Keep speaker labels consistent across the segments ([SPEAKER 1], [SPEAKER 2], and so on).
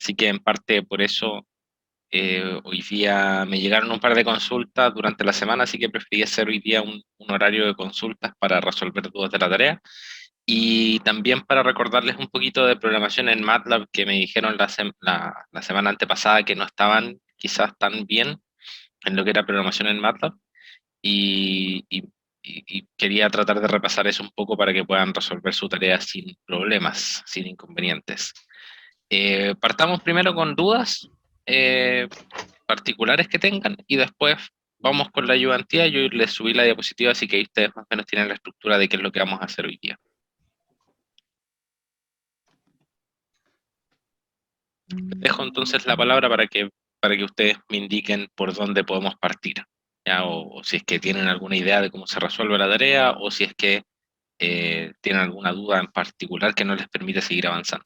[SPEAKER 1] Así que en parte por eso hoy día me llegaron un par de consultas durante la semana, así que preferí hacer hoy día un horario de consultas para resolver dudas de la tarea. Y también para recordarles un poquito de programación en MATLAB que me dijeron la semana antepasada que no estaban quizás tan bien en lo que era programación en MATLAB. Y, y- y quería tratar de repasar eso un poco para que puedan resolver su tarea sin problemas, sin inconvenientes. Partamos primero con dudas particulares que tengan y después vamos con la ayudantía. Yo les subí la diapositiva, así que ahí ustedes más o menos tienen la estructura de qué es lo que vamos a hacer hoy día. Les dejo entonces la palabra para que ustedes me indiquen por dónde podemos partir, ¿ya? O si es que tienen alguna idea de cómo se resuelve la tarea, o si es que tienen alguna duda en particular que no les permite seguir avanzando.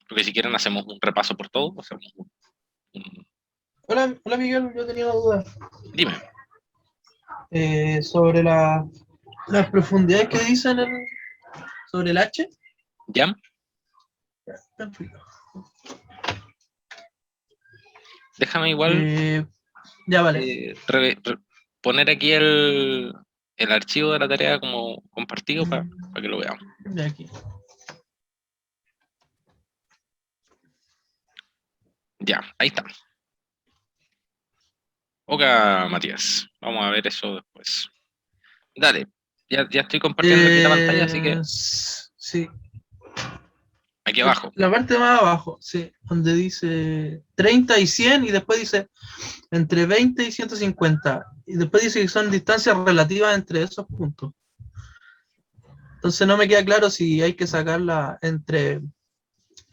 [SPEAKER 1] Porque si quieren hacemos un repaso por todo, hacemos un-
[SPEAKER 2] Hola, hola Miguel, yo tenía una duda
[SPEAKER 1] Dime,
[SPEAKER 2] sobre las profundidades que dicen sobre el H.
[SPEAKER 1] ¿ya? Déjame igual
[SPEAKER 2] Eh, ya vale,
[SPEAKER 1] poner aquí el archivo de la tarea como compartido para que lo veamos.
[SPEAKER 2] de aquí.
[SPEAKER 1] Ya, ahí está. Ok, Matías, vamos a ver eso después. Dale, ya estoy compartiendo aquí la pantalla, así que
[SPEAKER 2] Sí,
[SPEAKER 1] aquí abajo.
[SPEAKER 2] la parte más abajo, sí, donde dice 30 y 100 y después dice entre 20 y 150. Y después dice que son distancias relativas entre esos puntos. Entonces no me queda claro si hay que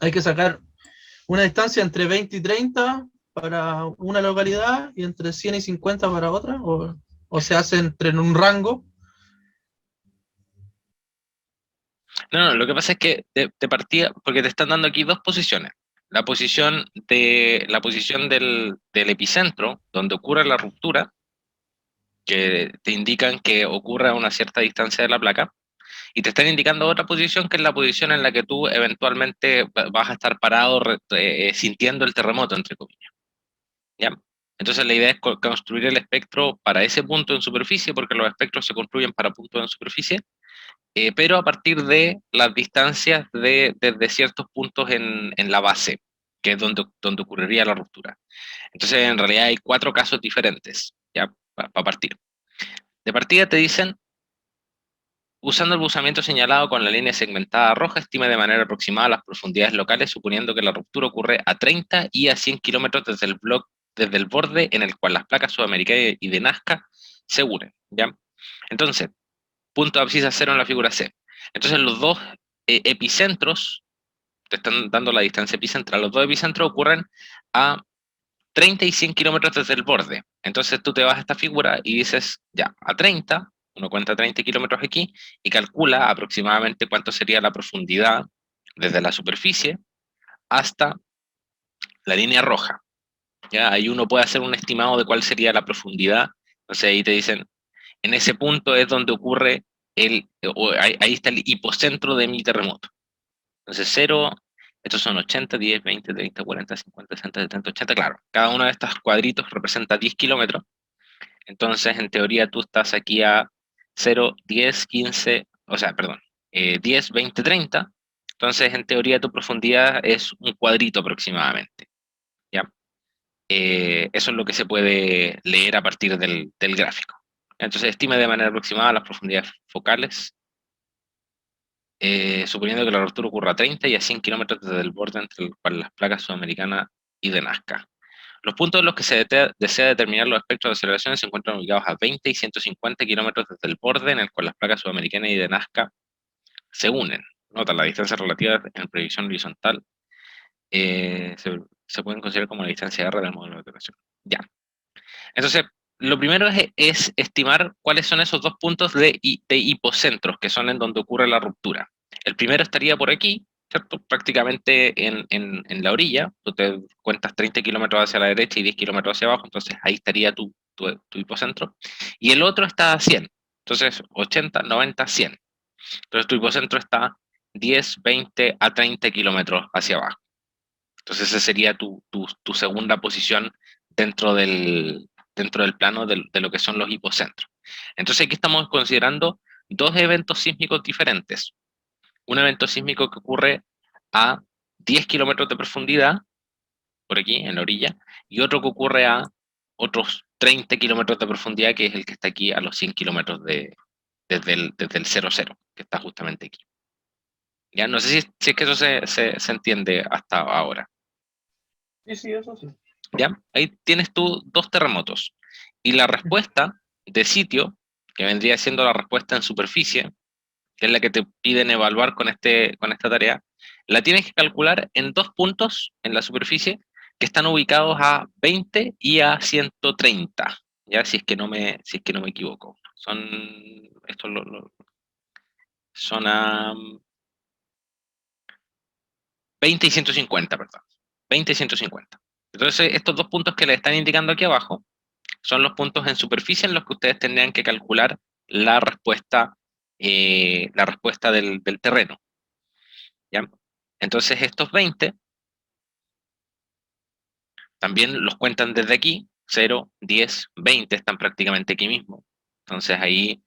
[SPEAKER 2] hay que sacar una distancia entre 20 y 30 para una localidad y entre 100 y 50 para otra, o se hace entre en un rango.
[SPEAKER 1] No, no, lo que pasa es que de partida, porque te están dando aquí dos posiciones. La posición del epicentro, donde ocurre la ruptura, que te indican que ocurre a una cierta distancia de la placa, y te están indicando otra posición que es la posición en la que tú eventualmente vas a estar parado sintiendo el terremoto, entre comillas. ¿Ya? Entonces la idea es construir el espectro para ese punto en superficie, porque los espectros se construyen para puntos en superficie, pero a partir de las distancias desde ciertos puntos en la base, que es donde ocurriría la ruptura. Entonces en realidad hay cuatro casos diferentes, ¿ya? Para partir. De partida te dicen, usando el buzamiento señalado con la línea segmentada roja, estima de manera aproximada las profundidades locales, suponiendo que la ruptura ocurre a 30 y a 100 kilómetros desde el borde en el cual las placas Sudamericana y de Nazca se unen, ¿ya? Entonces, punto de abscisa cero en la figura C. Entonces, los dos epicentros, te están dando la distancia epicentral, los dos epicentros ocurren a 30 y 100 kilómetros desde el borde. Entonces tú te vas a esta figura y dices, ya, a 30, uno cuenta 30 kilómetros aquí y calcula aproximadamente cuánto sería la profundidad desde la superficie hasta la línea roja. ¿Ya? Ahí uno puede hacer un estimado de cuál sería la profundidad. Entonces ahí te dicen, en ese punto es donde ocurre ahí está el hipocentro de mi terremoto. Entonces 0, estos son 80, 10, 20, 30, 40, 50, 60, 70, 80, claro. Cada uno de estos cuadritos representa 10 kilómetros. Entonces, en teoría, tú estás aquí a 0, 10, 15, o sea, perdón, 10, 20, 30. Entonces, en teoría, tu profundidad es un cuadrito aproximadamente, ¿ya? Eso es lo que se puede leer a partir del gráfico. Entonces, estima de manera aproximada las profundidades focales, suponiendo que la ruptura ocurra a 30 y a 100 kilómetros desde el borde entre las placas sudamericanas y de Nazca. Los puntos en los que se desea determinar los espectros de aceleraciones se encuentran ubicados a 20 y 150 kilómetros desde el borde en el cual las placas sudamericanas y de Nazca se unen. Nota, la distancia relativa en proyección horizontal se pueden considerar como la distancia R del modelo de operación. Ya. Entonces, lo primero es estimar cuáles son esos dos puntos de hipocentros, que son en donde ocurre la ruptura. El primero estaría por aquí, ¿cierto? Prácticamente en la orilla. Tú te cuentas 30 kilómetros hacia la derecha y 10 kilómetros hacia abajo, entonces ahí estaría tu hipocentro. Y el otro está a 100, entonces 80, 90, 100. Entonces tu hipocentro está 10, 20 a 30 kilómetros hacia abajo. Entonces esa sería tu segunda posición dentro del plano de lo que son los hipocentros. Entonces aquí estamos considerando dos eventos sísmicos diferentes. Un evento sísmico que ocurre a 10 kilómetros de profundidad, por aquí, en la orilla, y otro que ocurre a otros 30 kilómetros de profundidad, que es el que está aquí a los 100 kilómetros desde el 00, que está justamente aquí. Ya no sé si es que eso se entiende hasta ahora.
[SPEAKER 2] Sí, sí, eso sí.
[SPEAKER 1] ¿Ya? Ahí tienes tú dos terremotos. Y la respuesta de sitio, que vendría siendo la respuesta en superficie, que es la que te piden evaluar con esta tarea, la tienes que calcular en dos puntos en la superficie que están ubicados a 20 y a 130, ya si es que no me equivoco. Son a 20 y 150, perdón. 20 y 150. Entonces, estos dos puntos que le están indicando aquí abajo son los puntos en superficie en los que ustedes tendrían que calcular la respuesta del terreno. ¿Ya? Entonces, estos 20 también los cuentan desde aquí, 0, 10, 20 están prácticamente aquí mismo. Entonces ahí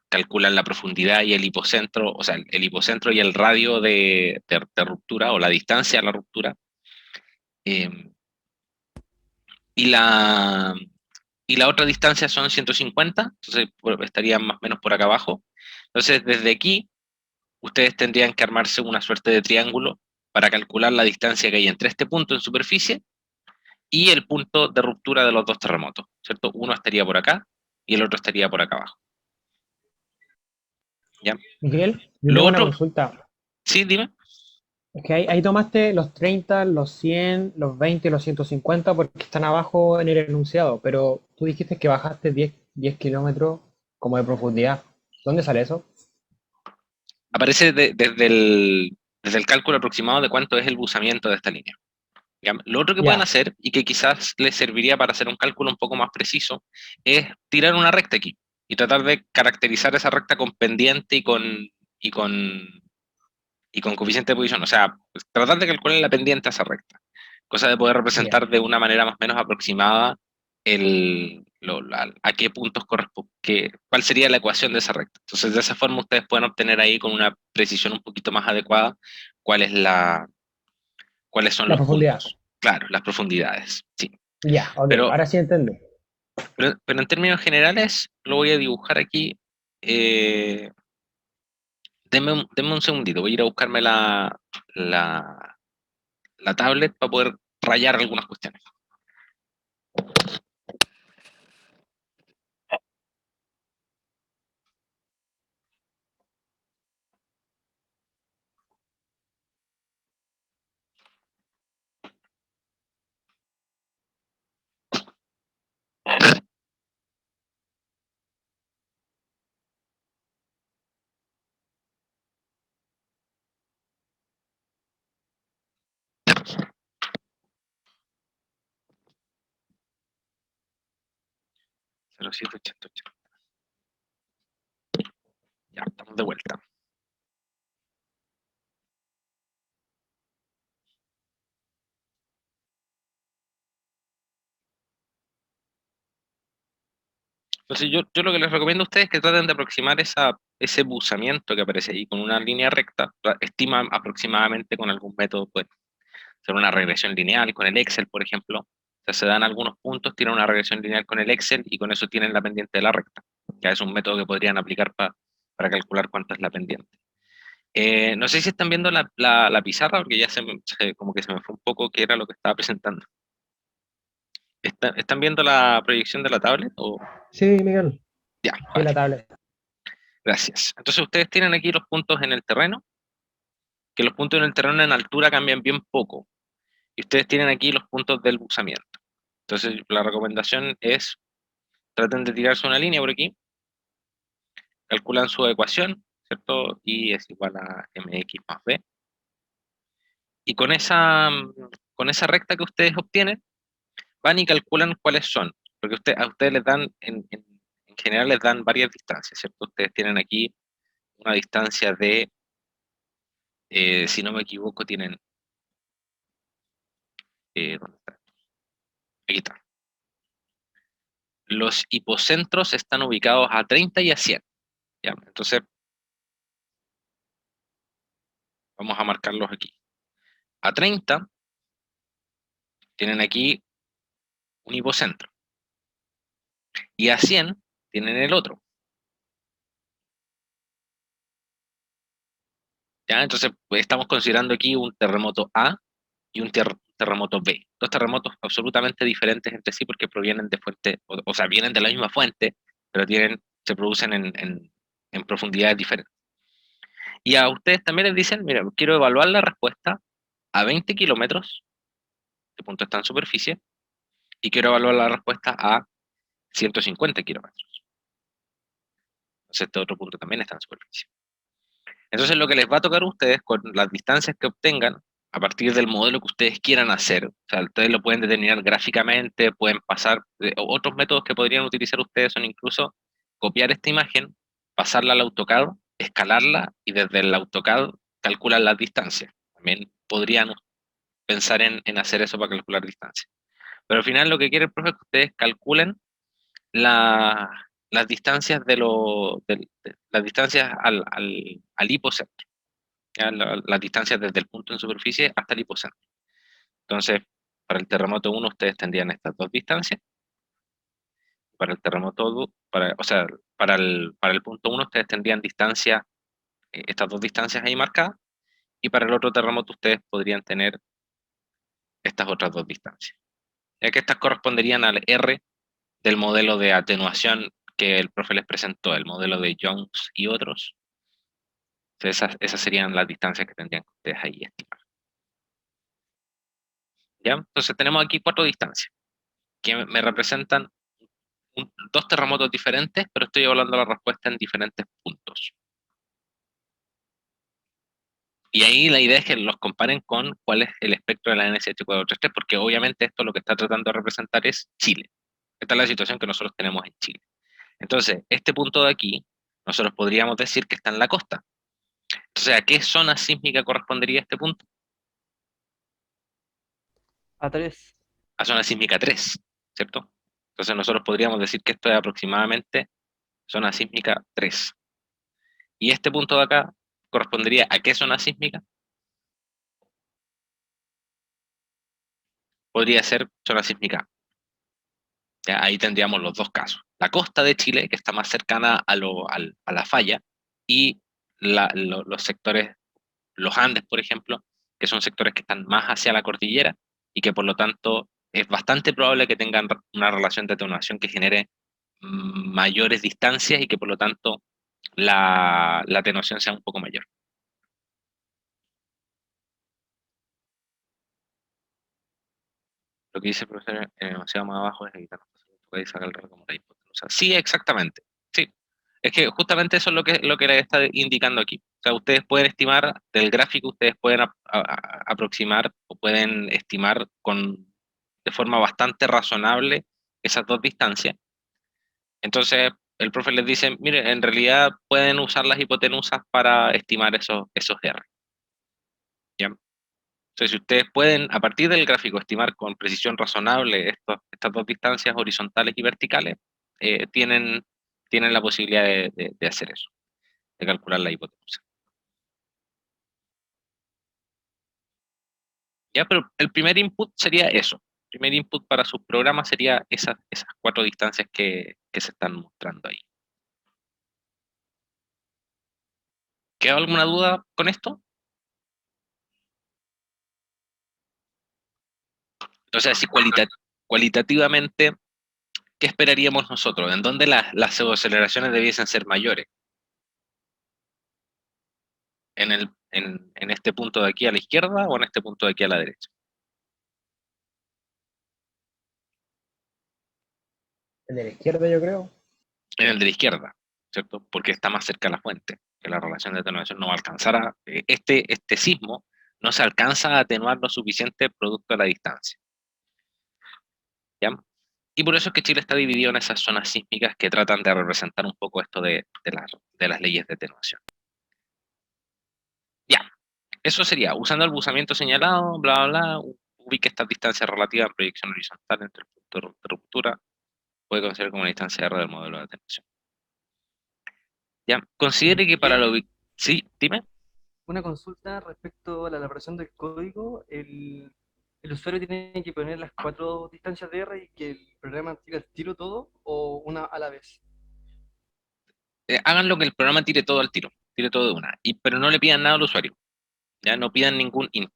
[SPEAKER 1] calculan la profundidad y el hipocentro, o sea, el hipocentro y el radio de ruptura o la distancia a la ruptura. eh, y, la, y la otra distancia son 150, entonces estarían más o menos por acá abajo. Entonces desde aquí ustedes tendrían que armarse una suerte de triángulo para calcular la distancia que hay entre este punto en superficie y el punto de ruptura de los dos terremotos, ¿cierto? Uno estaría por acá y el otro estaría por acá abajo. ¿Ya?
[SPEAKER 3] Miguel, yo
[SPEAKER 1] Lo
[SPEAKER 3] tengo una
[SPEAKER 1] otro,
[SPEAKER 3] consulta.
[SPEAKER 1] sí, dime.
[SPEAKER 3] Es que ahí tomaste los 30, los 100, los 20 y los 150 porque están abajo en el enunciado, pero tú dijiste que bajaste 10 kilómetros como de profundidad. ¿Dónde sale eso?
[SPEAKER 1] Aparece desde el cálculo aproximado de cuánto es el buzamiento de esta línea. ¿Ya? Lo otro que pueden
[SPEAKER 3] Ya,
[SPEAKER 1] hacer, y que quizás les serviría para hacer un cálculo un poco más preciso, es tirar una recta aquí y tratar de caracterizar esa recta con pendiente y con, y con coeficiente de posición. O sea, pues, tratar de calcular la pendiente a esa recta, cosa de poder
[SPEAKER 3] ya.
[SPEAKER 1] representar de una manera más o menos aproximada a qué puntos corresponde, cuál sería la ecuación de esa recta. Entonces, de esa forma ustedes pueden obtener ahí con una precisión un poquito más adecuada cuál es cuáles son
[SPEAKER 3] La
[SPEAKER 1] los
[SPEAKER 3] profundidad.
[SPEAKER 1] puntos. Claro, las profundidades, sí.
[SPEAKER 3] Ya, ok,
[SPEAKER 1] Pero,
[SPEAKER 3] ahora sí entendí.
[SPEAKER 1] pero en términos generales, lo voy a dibujar aquí. Eh, denme un segundito, voy a ir a buscarme la, la tablet para poder rayar algunas cuestiones. 078080. Ya, estamos de vuelta. Entonces yo lo que les recomiendo a ustedes es que traten de aproximar ese buzamiento que aparece ahí con una línea recta. Estiman aproximadamente con algún método, puede ser una regresión lineal, con el Excel, por ejemplo. O sea, se dan algunos puntos, tienen una regresión lineal con el Excel y con eso tienen la pendiente de la recta. Ya es un método que podrían aplicar para calcular cuánto es la pendiente. No sé si están viendo la pizarra, porque ya como que se me fue un poco qué era lo que estaba presentando. ¿Están viendo la proyección de la tablet?
[SPEAKER 3] Sí, Miguel,
[SPEAKER 1] Ya,
[SPEAKER 3] sí,
[SPEAKER 1] vale.
[SPEAKER 3] la tablet.
[SPEAKER 1] Gracias. Entonces ustedes tienen aquí los puntos en el terreno, que los puntos en el terreno en altura cambian bien poco. Y ustedes tienen aquí los puntos del buzamiento. Entonces la recomendación es, traten de tirarse una línea por aquí, calculan su ecuación, ¿cierto? Y es igual a mx más b. Y con esa recta que ustedes obtienen, van y calculan cuáles son. Porque a ustedes les dan, en general les dan varias distancias, ¿cierto? Ustedes tienen aquí una distancia de si no me equivoco, tienen... ¿dónde está? Aquí está. Los hipocentros están ubicados a 30 y a 100. ¿Ya? Entonces, vamos a marcarlos aquí. A 30 tienen aquí un hipocentro. Y a 100 tienen el otro. ¿Ya? Entonces, pues, estamos considerando aquí un terremoto A y un terremoto B. Dos terremotos absolutamente diferentes entre sí porque provienen de fuentes, o sea, vienen de la misma fuente, pero se producen en profundidades diferentes. Y a ustedes también les dicen, mira, quiero evaluar la respuesta a 20 kilómetros, este punto está en superficie, y quiero evaluar la respuesta a 150 kilómetros. Entonces este otro punto también está en superficie. Entonces lo que les va a tocar a ustedes con las distancias que obtengan, a partir del modelo que ustedes quieran hacer, o sea, ustedes lo pueden determinar gráficamente, pueden pasar, otros métodos que podrían utilizar ustedes son incluso copiar esta imagen, pasarla al AutoCAD, escalarla y desde el AutoCAD calcular las distancias. También podrían pensar en hacer eso para calcular distancias. Pero al final lo que quiere el profe es que ustedes calculen las distancias las distancias al hipocentro, ¿ya? Las distancias desde el punto en superficie hasta el hipocentro. Entonces, para el terremoto 1 ustedes tendrían estas dos distancias. Para el terremoto 2, o sea, para el punto 1 ustedes tendrían distancia, estas dos distancias ahí marcadas, y para el otro terremoto ustedes podrían tener estas otras dos distancias, ya que estas corresponderían al R del modelo de atenuación que el profe les presentó, el modelo de Jones y otros. Entonces esas serían las distancias que tendrían que ustedes ahí estimar. ¿Ya? Entonces tenemos aquí cuatro distancias que me representan dos terremotos diferentes, pero estoy evaluando la respuesta en diferentes puntos. Y ahí la idea es que los comparen con cuál es el espectro de la NSH433, porque obviamente esto lo que está tratando de representar es Chile. Esta es la situación que nosotros tenemos en Chile. Entonces, este punto de aquí, nosotros podríamos decir que está en la costa. Entonces, ¿a qué zona sísmica correspondería este punto?
[SPEAKER 4] A 3.
[SPEAKER 1] A zona sísmica 3, ¿cierto? Entonces nosotros podríamos decir que esto es aproximadamente zona sísmica 3. Y este punto de acá correspondería a qué zona sísmica? Podría ser zona sísmica A. ¿Ya? Ahí tendríamos los dos casos. La costa de Chile, que está más cercana a la falla, y los sectores, los Andes, por ejemplo, que son sectores que están más hacia la cordillera y que por lo tanto es bastante probable que tengan una relación de atenuación que genere mayores distancias y que por lo tanto la atenuación sea un poco mayor. Lo que dice el profesor demasiado más abajo es evitar y sacar el como la hipotenusa. Sí, exactamente. Sí. Es que justamente eso es lo que les está indicando aquí. O sea, ustedes pueden estimar del gráfico, ustedes pueden aproximar o pueden estimar de forma bastante razonable esas dos distancias. Entonces, el profe les dice, mire, en realidad pueden usar las hipotenusas para estimar esos R. ¿Ya? Entonces, si ustedes pueden, a partir del gráfico, estimar con precisión razonable estas dos distancias horizontales y verticales, tienen la posibilidad de hacer eso, de calcular la hipotenusa. ¿Ya? Pero el primer input sería eso. El primer input para sus programas sería esas cuatro distancias que se están mostrando ahí. ¿Queda alguna duda con esto? Entonces, así cualitativamente, ¿qué esperaríamos nosotros? ¿En dónde las pseudoaceleraciones debiesen ser mayores? ¿En este punto de aquí a la izquierda o en este punto de aquí a la derecha?
[SPEAKER 3] El de la izquierda, yo creo.
[SPEAKER 1] En el de la izquierda, ¿cierto? Porque está más cerca de la fuente, que la relación de atenuación no va a alcanzar este sismo no se alcanza a atenuar lo suficiente producto de la distancia. ¿Ya? Y por eso es que Chile está dividido en esas zonas sísmicas que tratan de representar un poco esto de las leyes de atenuación. Ya. eso sería, usando el buzamiento señalado, bla, bla, bla, ubique estas distancias relativas en proyección horizontal entre el punto de ruptura, puede considerar como una distancia R del modelo de atenuación. Ya, considere que para
[SPEAKER 4] Miguel,
[SPEAKER 1] sí, dime.
[SPEAKER 4] una consulta respecto a la elaboración del código. El usuario tiene que poner las 4 distancias de R y que el programa tire al tiro todo o una a la vez.
[SPEAKER 1] Hagan lo que el programa tire todo al tiro, tire todo de una, pero no le pidan nada al usuario, ya no pidan ningún input,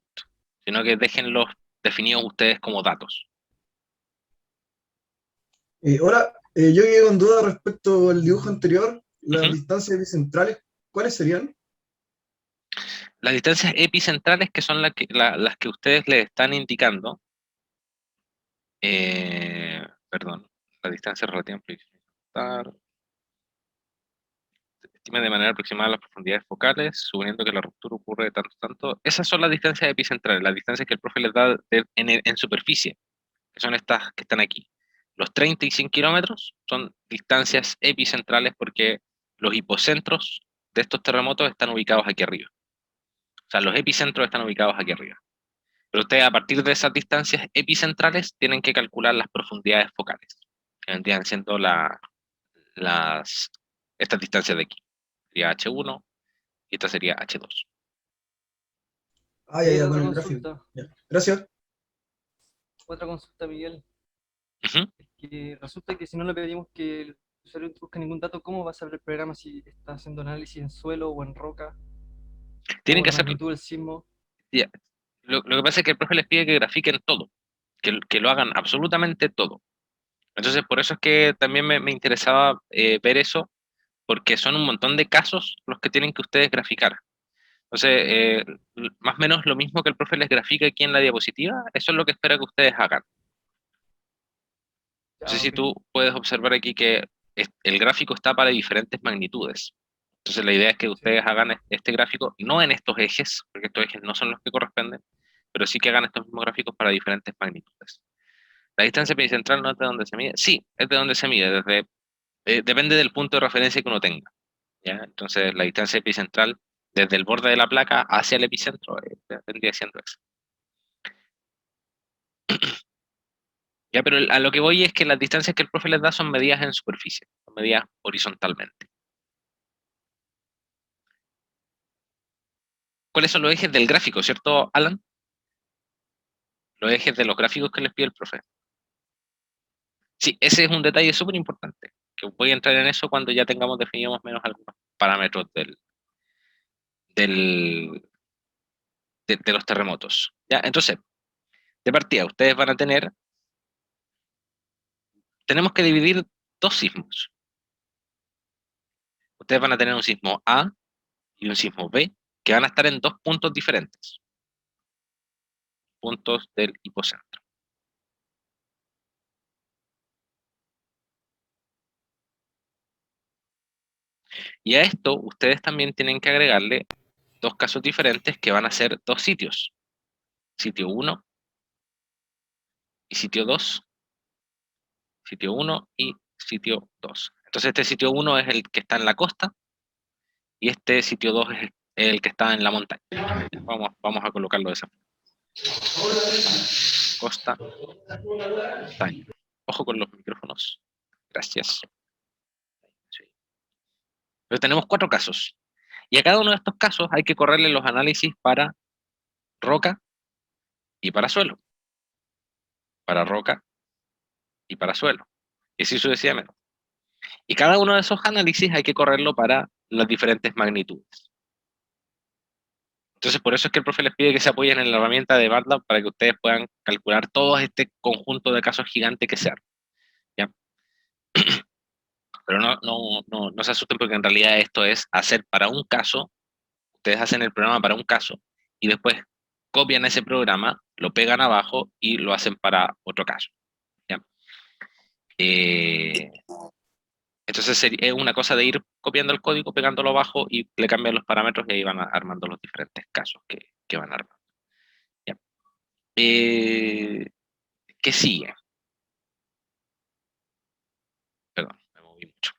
[SPEAKER 1] sino que déjenlos definidos ustedes como datos.
[SPEAKER 5] Ahora, yo quedé con duda respecto al dibujo anterior, las
[SPEAKER 1] Ujú.
[SPEAKER 5] distancias bicentrales, ¿cuáles serían?
[SPEAKER 1] Las distancias epicentrales, que son las que ustedes le están indicando, perdón, la distancia relativa en proyección horizontal, estima de manera aproximada las profundidades focales, suponiendo que la ruptura ocurre de tanto tanto. Esas son las distancias epicentrales, las distancias que el profe les da en superficie, que son estas que están aquí. Los 30 y 100 kilómetros son distancias epicentrales porque los hipocentros de estos terremotos están ubicados aquí arriba. O sea, los epicentros están ubicados aquí arriba. Pero ustedes a partir de esas distancias epicentrales tienen que calcular las profundidades focales, que vendrían siendo estas distancias de aquí. Sería H1 y esta sería H2.
[SPEAKER 5] Ah, ya, ya, con
[SPEAKER 4] Otra
[SPEAKER 5] el gráfico.
[SPEAKER 4] consulta,
[SPEAKER 5] Ya. Gracias.
[SPEAKER 4] Miguel.
[SPEAKER 1] Ujú.
[SPEAKER 4] Que resulta que si no le pedimos que el usuario introduzca ningún dato, ¿cómo va a saber el programa si está haciendo análisis en suelo o en roca
[SPEAKER 1] Tienen
[SPEAKER 4] o
[SPEAKER 1] que
[SPEAKER 4] la
[SPEAKER 1] hacer,
[SPEAKER 4] magnitud del sismo?
[SPEAKER 1] ya, lo que pasa es que el profe les pide que grafiquen todo, que lo hagan absolutamente todo. Entonces, por eso es que también me interesaba ver eso, porque son un montón de casos los que tienen que ustedes graficar. Entonces, más o menos lo mismo que el profe les grafica aquí en la diapositiva, eso es lo que espera que ustedes hagan. No sé
[SPEAKER 4] Ya,
[SPEAKER 1] si
[SPEAKER 4] ok.
[SPEAKER 1] tú puedes observar aquí que el gráfico está para diferentes magnitudes. Entonces, la idea es que
[SPEAKER 4] Sí.
[SPEAKER 1] ustedes hagan este gráfico, no en estos ejes, porque estos ejes no son los que corresponden, pero sí que hagan estos mismos gráficos para diferentes magnitudes. ¿La distancia epicentral no es de donde se mide? Sí, es de donde se mide, depende del punto de referencia que uno tenga. ¿Ya? Entonces, la distancia epicentral desde el borde de la placa hacia el epicentro vendría siendo eso. ¿Ya? Pero a lo que voy es que las distancias que el profe les da son medidas en superficie, son medidas horizontalmente. ¿Cuáles son los ejes del gráfico, cierto, Alan? Los ejes de los gráficos que les pide el profe. Sí, ese es un detalle súper importante, que voy a entrar en eso cuando ya tengamos definidos más o menos algunos parámetros del, de los terremotos. ¿Ya? Entonces, de partida, ustedes van a tenemos que dividir dos sismos. Ustedes van a tener un sismo A y un sismo B, que van a estar en dos puntos diferentes, puntos del hipocentro. Y a esto ustedes también tienen que agregarle dos casos diferentes que van a ser dos sitios, sitio 1 y sitio 2, sitio 1 y sitio 2. Entonces este sitio 1 es el que está en la costa y este sitio 2 es el que está en la montaña. Vamos a colocarlo de esa forma. Costa, montaña. Ojo con los micrófonos. Gracias. Sí. Pero tenemos cuatro casos. Y a cada uno de estos casos hay que correrle los análisis para roca y para suelo. Para roca y para suelo. Y así sucesivamente. Y cada uno de esos análisis hay que correrlo para las diferentes magnitudes. Entonces, por eso es que el profe les pide que se apoyen en la herramienta de MATLAB para que ustedes puedan calcular todo este conjunto de casos gigantes que sean. ¿Ya? Pero no se asusten porque en realidad esto es hacer para un caso, ustedes hacen el programa para un caso y después copian ese programa, lo pegan abajo y lo hacen para otro caso. ¿Ya? Eh, entonces es una cosa de ir copiando el código, pegándolo abajo y le cambian los parámetros y ahí van armando los diferentes casos que van armando. ¿Ya? ¿Qué sigue? Perdón, me moví mucho.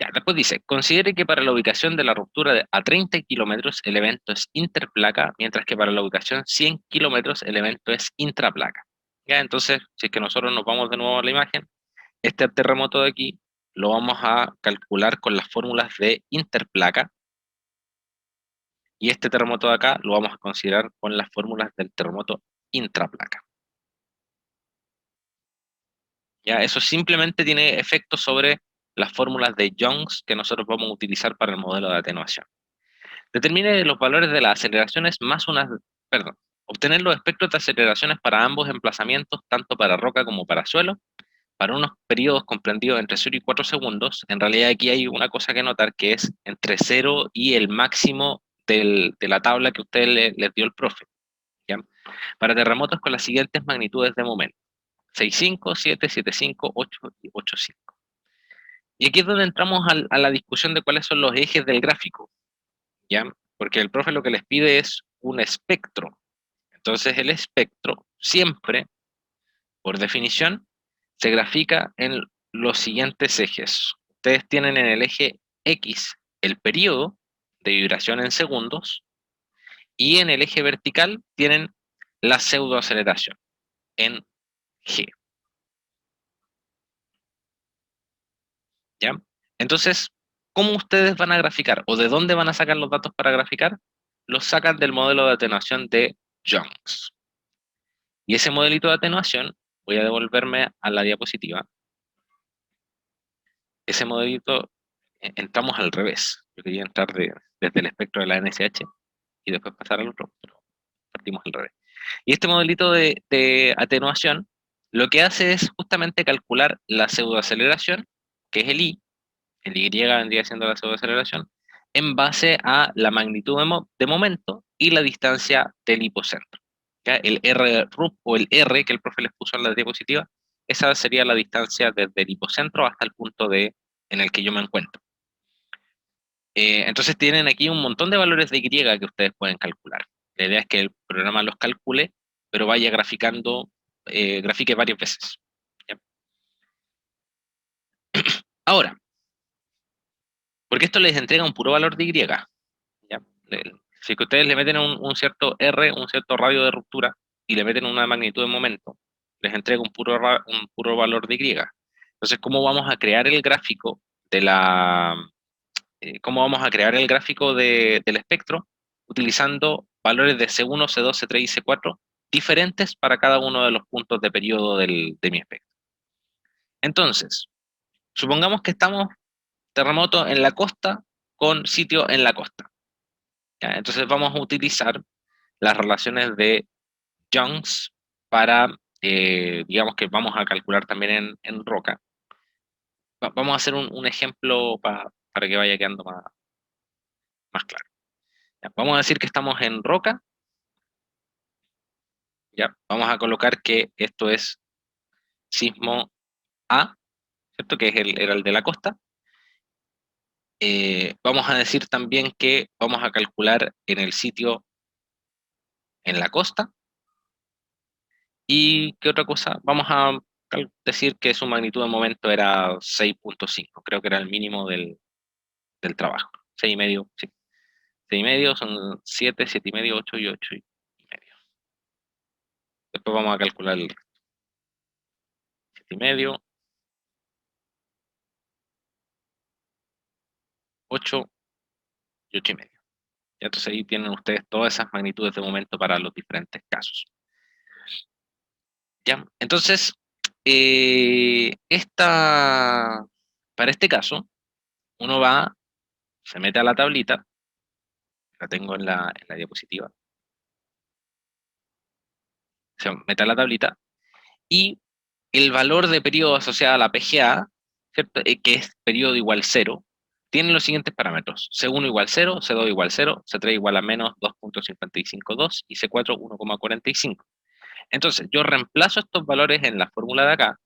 [SPEAKER 1] Ya, después dice, considere que para la ubicación de la ruptura a 30 kilómetros el evento es interplaca, mientras que para la ubicación 100 kilómetros el evento es intraplaca. Ya, entonces, si es que nosotros nos vamos de nuevo a la imagen, este terremoto de aquí lo vamos a calcular con las fórmulas de interplaca, y este terremoto de acá lo vamos a considerar con las fórmulas del terremoto intraplaca. Ya, eso simplemente tiene efecto sobre las fórmulas de Youngs que nosotros vamos a utilizar para el modelo de atenuación. Determine los valores de las aceleraciones más unas, perdón, obtener los espectros de aceleraciones para ambos emplazamientos, tanto para roca como para suelo, para unos periodos comprendidos entre 0 y 4 segundos. En realidad aquí hay una cosa que notar, que es entre 0 y el máximo de la tabla que usted les dio el profe. ¿Ya? Para terremotos con las siguientes magnitudes de momento: 6,5, 7, 7,5, 8 y 8,5. Y aquí es donde entramos a la discusión de cuáles son los ejes del gráfico, ¿ya? Porque el profe lo que les pide es un espectro. Entonces el espectro siempre, por definición, se grafica en los siguientes ejes. Ustedes tienen en el eje X el periodo de vibración en segundos, y en el eje vertical tienen la pseudoaceleración en G. ¿Ya? Entonces, ¿cómo ustedes van a graficar? ¿O de dónde van a sacar los datos para graficar? Los sacan del modelo de atenuación de Youngs. Y ese modelito de atenuación, voy a devolverme a la diapositiva. Ese modelito, entramos al revés. Yo quería entrar desde el espectro de la NSH y después pasar al otro, pero partimos al revés. Y este modelito de atenuación lo que hace es justamente calcular la pseudoaceleración, que es el I vendría siendo la pseudoaceleración, en base a la magnitud de momento y la distancia del hipocentro. ¿Ya? El R RUP o el R que el profe les puso en la diapositiva, esa sería la distancia desde el hipocentro hasta el punto en el que yo me encuentro. Entonces tienen aquí un montón de valores de Y que ustedes pueden calcular. La idea es que el programa los calcule, pero vaya graficando, grafique varias veces. ¿Ya? Ahora, porque esto les entrega un puro valor de Y. ¿Ya? Si que ustedes le meten un cierto R, un cierto radio de ruptura, y le meten una magnitud de momento, les entrega un puro valor de Y. Entonces, ¿cómo vamos a crear el gráfico cómo vamos a crear el gráfico del espectro? Utilizando valores de C1, C2, C3 y C4 diferentes para cada uno de los puntos de periodo de mi espectro. Entonces, supongamos que estamos terremoto en la costa con sitio en la costa. ¿Ya? Entonces vamos a utilizar las relaciones de Youngs para, digamos que vamos a calcular también en roca. Vamos a hacer un ejemplo para que vaya quedando más claro. ¿Ya? Vamos a decir que estamos en roca. ¿Ya? Vamos a colocar que esto es sismo A, ¿cierto? Que era el de la costa. Vamos a decir también que vamos a calcular en el sitio en la costa. ¿Y qué otra cosa? Vamos a decir que su magnitud de momento era 6,5. Creo que era el mínimo del trabajo. 6,5, sí. 6,5 son 7, 7,5, 8 y 8,5. Después vamos a calcular el 7,5, 8 y 8,5. Entonces ahí tienen ustedes todas esas magnitudes de momento para los diferentes casos. ¿Ya? Entonces, para este caso, uno se mete a la tablita, la tengo en la diapositiva, se mete a la tablita, y el valor de periodo asociado a la PGA, ¿cierto? Que es periodo igual 0, tiene los siguientes parámetros: C1 igual 0, C2 igual 0, C3 igual a menos 2,552 y C4 1,45. Entonces, yo reemplazo estos valores en la fórmula de acá,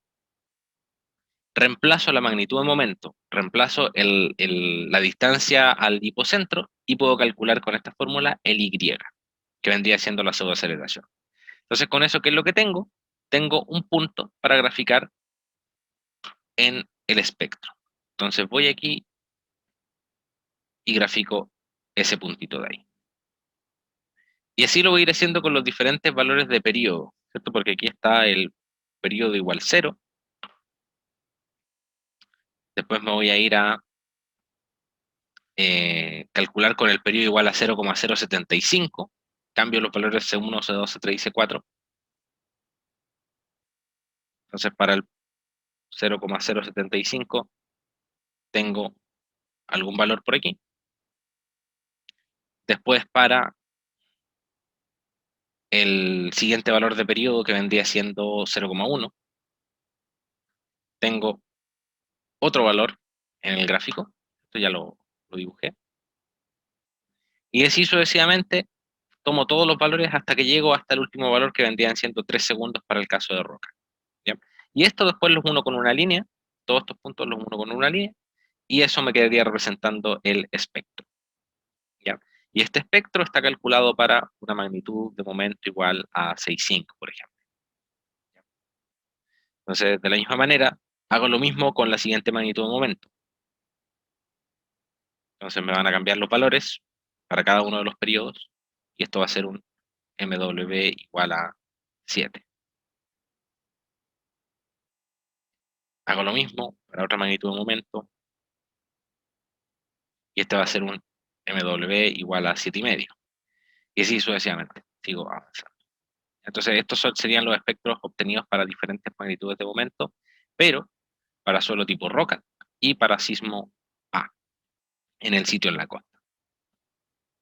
[SPEAKER 1] reemplazo la magnitud de momento, reemplazo la distancia al hipocentro y puedo calcular con esta fórmula el Y, que vendría siendo la pseudoaceleración. Entonces, con eso, ¿qué es lo que tengo? Tengo un punto para graficar en el espectro. Entonces voy aquí y grafico ese puntito de ahí. Y así lo voy a ir haciendo con los diferentes valores de periodo, ¿cierto? Porque aquí está el periodo igual 0. Después me voy a ir a calcular con el periodo igual a 0,075. Cambio los valores C1, C2, C3 y C4. Entonces para el 0,075 tengo algún valor por aquí. Después para el siguiente valor de periodo, que vendría siendo 0,1, tengo otro valor en el gráfico. Esto ya lo dibujé. Y así sucesivamente tomo todos los valores hasta que llego hasta el último valor, que vendrían siendo 3 segundos para el caso de Roca. ¿Ya? Y esto después los uno con una línea, todos estos puntos los uno con una línea, y eso me quedaría representando el espectro. ¿Ya? Y este espectro está calculado para una magnitud de momento igual a 6,5, por ejemplo. Entonces, de la misma manera, hago lo mismo con la siguiente magnitud de momento. Entonces me van a cambiar los valores para cada uno de los periodos, y esto va a ser un MW igual a 7. Hago lo mismo para otra magnitud de momento, y este va a ser un MW igual a 7,5. Y así sucesivamente, sigo avanzando. Entonces estos serían los espectros obtenidos para diferentes magnitudes de momento, pero para suelo tipo roca y para sismo A, en el sitio en la costa.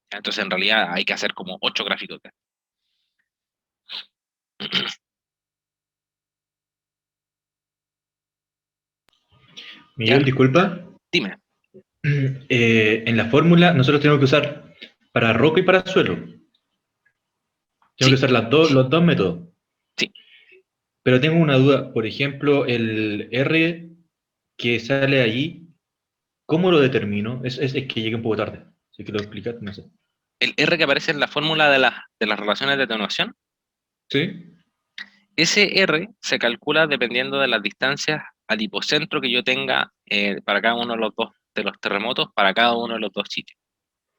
[SPEAKER 1] Entonces en realidad hay que hacer como 8 gráficos de
[SPEAKER 6] Miguel,
[SPEAKER 1] ¿Ya?
[SPEAKER 6] disculpa.
[SPEAKER 1] Dime.
[SPEAKER 6] En la fórmula nosotros tenemos que usar para roca y para suelo. Tengo
[SPEAKER 1] Sí,
[SPEAKER 6] que usar los dos métodos.
[SPEAKER 1] sí.
[SPEAKER 6] Pero tengo una duda. Por ejemplo, el R que sale allí, ¿cómo lo determino? Es que llegué un poco tarde. Si que lo explicaste, no sé.
[SPEAKER 1] El R que aparece en la fórmula de las relaciones de atenuación,
[SPEAKER 6] ¿Sí?
[SPEAKER 1] ese R se calcula dependiendo de las distancias al hipocentro que yo tenga para cada uno de los terremotos, para cada uno de los dos sitios.